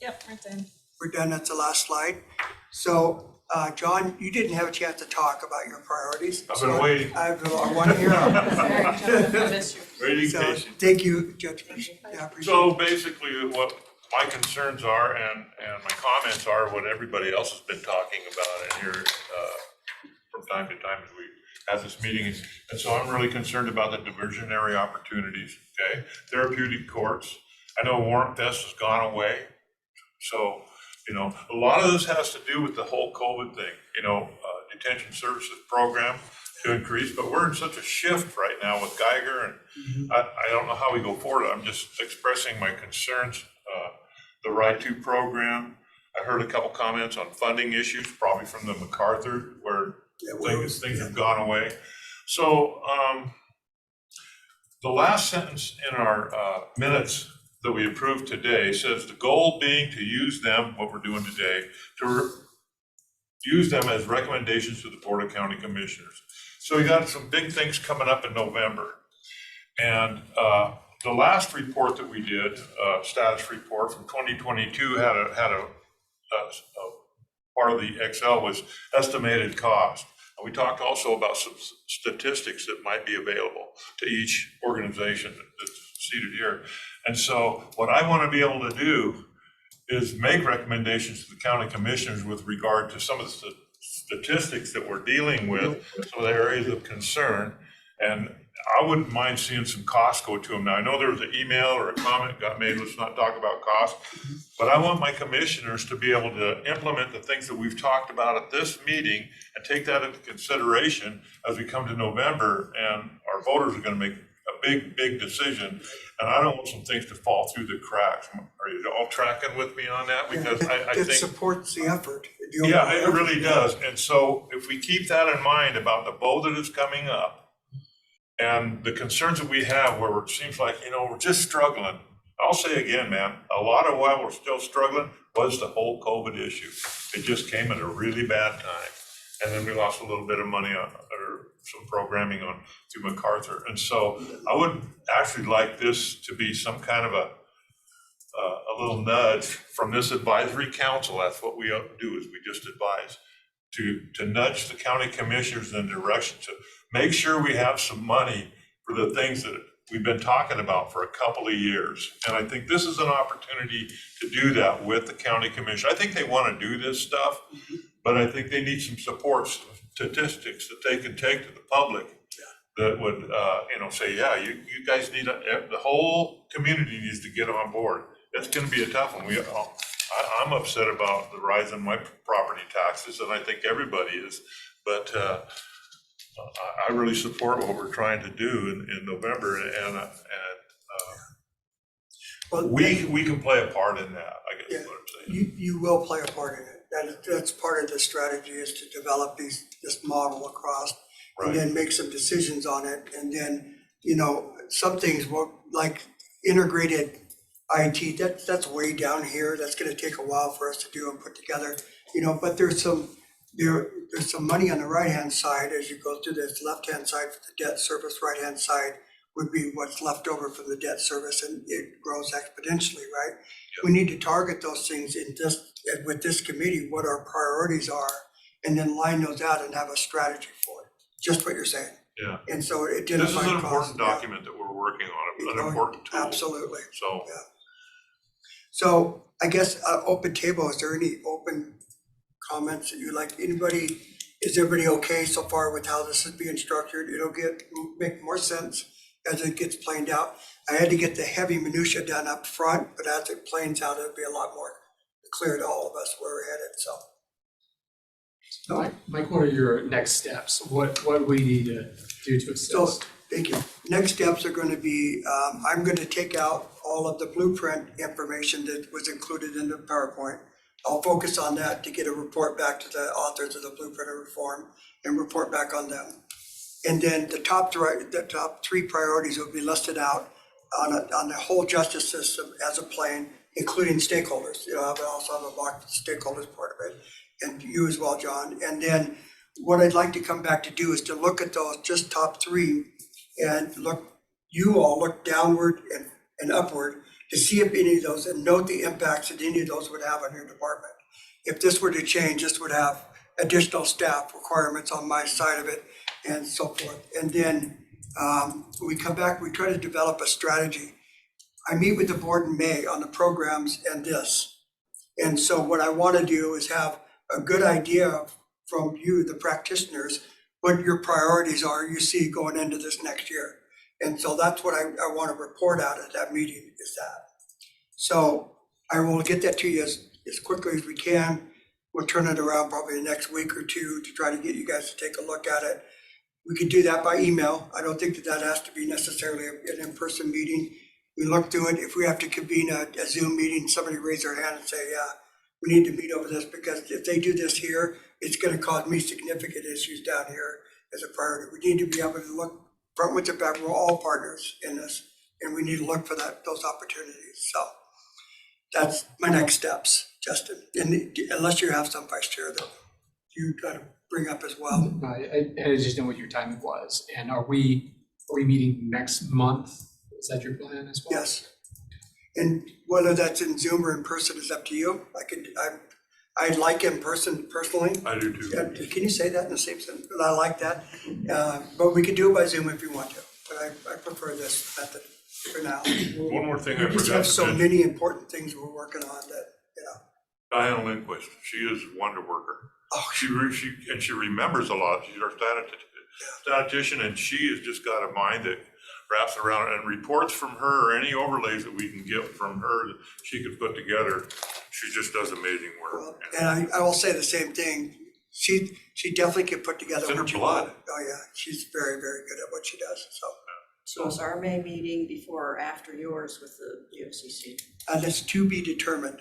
Yep, right then. We're done, that's the last slide. So, John, you didn't have a chance to talk about your priorities. I've been waiting. I want to hear them. I missed you. Waiting So, patient. thank you, Judge. Yeah, I appreciate So it. basically, what my concerns are and my comments are what everybody else has been talking about in here from time to time as we have this meeting. And so I'm really concerned about the diversionary opportunities, okay? Therapeutic courts. I know Warrant Fest has gone away. So, you know, a lot of this has to do with the whole COVID thing, you know, detention services program to increase, but we're in such a shift right now with Geiger, and I don't know how we go forward. I'm just expressing my concerns. The Right To program, I heard a couple comments on funding issues, probably from the MacArthur, where things have gone away. So the last sentence in our minutes that we approved today says the goal being to use them, what we're doing today, to use them as recommendations to the Board of County Commissioners. So we got some big things coming up in November. And the last report that we did, status report from 2022, had a part of the Excel was estimated cost. And we talked also about some statistics that might be available to each organization that's seated here. And so what I want to be able to do is make recommendations to the county commissioners with regard to some of the statistics that we're dealing with, some of the areas of concern. And I wouldn't mind seeing some costs go to them. Now, I know there was an email or a comment got made, let's not talk about cost, but I want my commissioners to be able to implement the things that we've talked about at this meeting and take that into consideration as we come to November, and our voters are going to make a big decision. And I don't want some things to fall through the cracks. Are you all tracking with me on that? Because I It think supports the effort. yeah, it really does. And so if we keep that in mind about the vote that is coming up and the concerns that we have where it seems like, you know, we're just struggling. I'll say again, man, a lot of why we're still struggling was the whole COVID issue. It just came at a really bad time. And then we lost a little bit of money on, or some programming on through MacArthur. And so I would actually like this to be some kind of a little nudge from this advisory council. That's what we do, is we just advise to nudge the county commissioners in the direction to make sure we have some money for the things that we've been talking about for a couple of years. And I think this is an opportunity to do that with the county commission. I think they want to do this stuff, but I think they need some support statistics that they can take to the public that would, say, yeah, you guys need, the whole community needs to get on board. It's gonna be a tough one. I'm upset about the rise in my property taxes, and I think everybody is, but I really support what we're trying to do in November, and we can play a part in that, I guess is what I'm saying. You will play a part in it. That's part of the strategy, is to develop this model across, and then make some decisions on it. And then, some things like integrated IT, that's way down here. That's gonna take a while for us to do and put together, but there's some money on the right-hand side as you go through this. Left-hand side for the debt service, right-hand side would be what's left over from the debt service, and it grows exponentially, right? We need to target those things with this committee, what our priorities are, and then line those out and have a strategy for it, just what you're saying. Yeah. And so this is an important document that we're working on, an important tool. Absolutely. So. Yeah. So I guess open table, is there any open comments that you like? Is everybody okay so far with how this is being structured? It'll make more sense as it gets planed out. I had to get the heavy minutia done up front, but as it planes out, it'll be a lot more clear to all of us where we're headed, so. Mike, what are your next steps? What do we need to do to assist? So, thank you. Next steps are going to be, I'm going to take out all of the blueprint information that was included in the PowerPoint. I'll focus on that to get a report back to the authors of the blueprint of reform and report back on them. And then the top three priorities will be listed out on the whole justice system as a plan, including stakeholders. I also have a block stakeholders part of it, and you as well, John. And then what I'd like to come back to do is to look at those just top three and you all look downward and upward to see if any of those, and note the impacts that any of those would have on your department. If this were to change, this would have additional staff requirements on my side of it and so forth. And then we come back, we try to develop a strategy. I meet with the board in May on the programs and this. And so what I want to do is have a good idea from you, the practitioners, what your priorities are you see going into this next year. And so that's what I want to report out at that meeting, is that. So I will get that to you as quickly as we can. We'll turn it around probably the next week or two to try to get you guys to take a look at it. We could do that by email. I don't think that has to be necessarily an in-person meeting. We look through it. If we have to convene a Zoom meeting, somebody raise their hand and say, yeah, we need to meet over this, because if they do this here, it's going to cause me significant issues down here as a priority. We need to be able to look frontwards and back. We're all partners in this, and we need to look for those opportunities. So that's my next steps, Justin. And unless you have some vice chair that you got to bring up as well. No, I just know what your timing was. And are we meeting next month? Is that your plan as well? Yes. And whether that's in Zoom or in person is up to you. I like in person personally. I do too. Can you say that in the same sentence? But I like that. But we could do it by Zoom if you want to. But I prefer this method for now. One more thing I We just forgot have to so mention. many important things we're working on that, Diana Lindquist, she is a wonder worker. Oh, She remembers a lot. She's our statistician, and she has just got a mind that wraps around, and reports from her, or any overlays that we can get from her that she could put together. She just does amazing work. well, and I will say the same thing. She definitely can put together It's in her what you blood. want. Oh yeah, she's very, very good at what she does. So is our May meeting before or after yours with the DOCC? That's to be determined,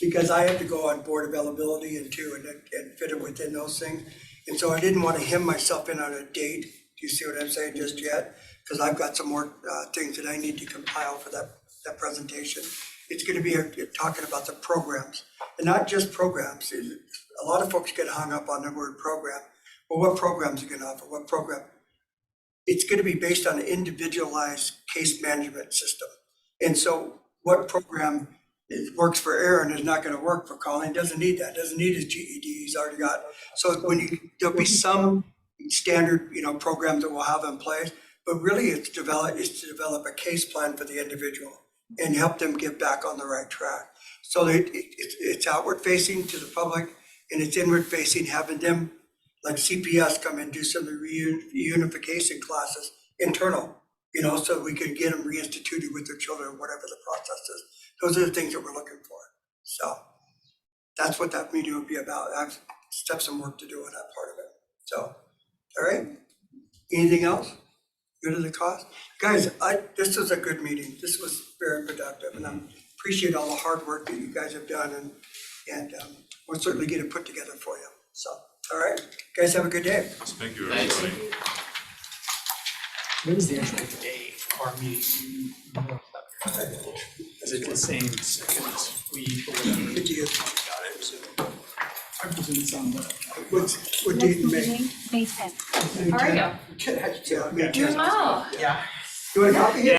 because I have to go on board availability and fit it within those things. And so I didn't want to hem myself in on a date. Do you see what I'm saying just yet? Because I've got some more things that I need to compile for that presentation. It's going to be talking about the programs, and not just programs. A lot of folks get hung up on the word program. Well, what programs are you going to offer? What program? It's going to be based on an individualized case management system. And so what program works for Aaron is not going to work for Colleen. Doesn't need that. Doesn't need his GED. He's already got. So there'll be some standard, programs that we'll have in place, but really it's to develop a case plan for the individual and help them get back on the right track. So it's outward facing to the public, and it's inward facing, having them like CPS come and do some reunification classes, internal, you know, so we can get them reinstituted with their children, whatever the process is. Those are the things that we're looking for. So that's what that meeting will be about. I've still some work to do on that part of it. So, all right. Anything else? Good to the cause? Guys, this was a good meeting. This was very productive, and I appreciate all the hard work that you guys have done, and we'll certainly get it put together for you. So, all right. Guys, have a good day. Thank you, everybody. What is the actual date of our meeting? Is it the same second week or whatever? Good deal. Got it. So I presume it's on the. What date in May? May 10th. May How are 10th? you? Yeah, May 10th. Well. Yeah. You want a copy?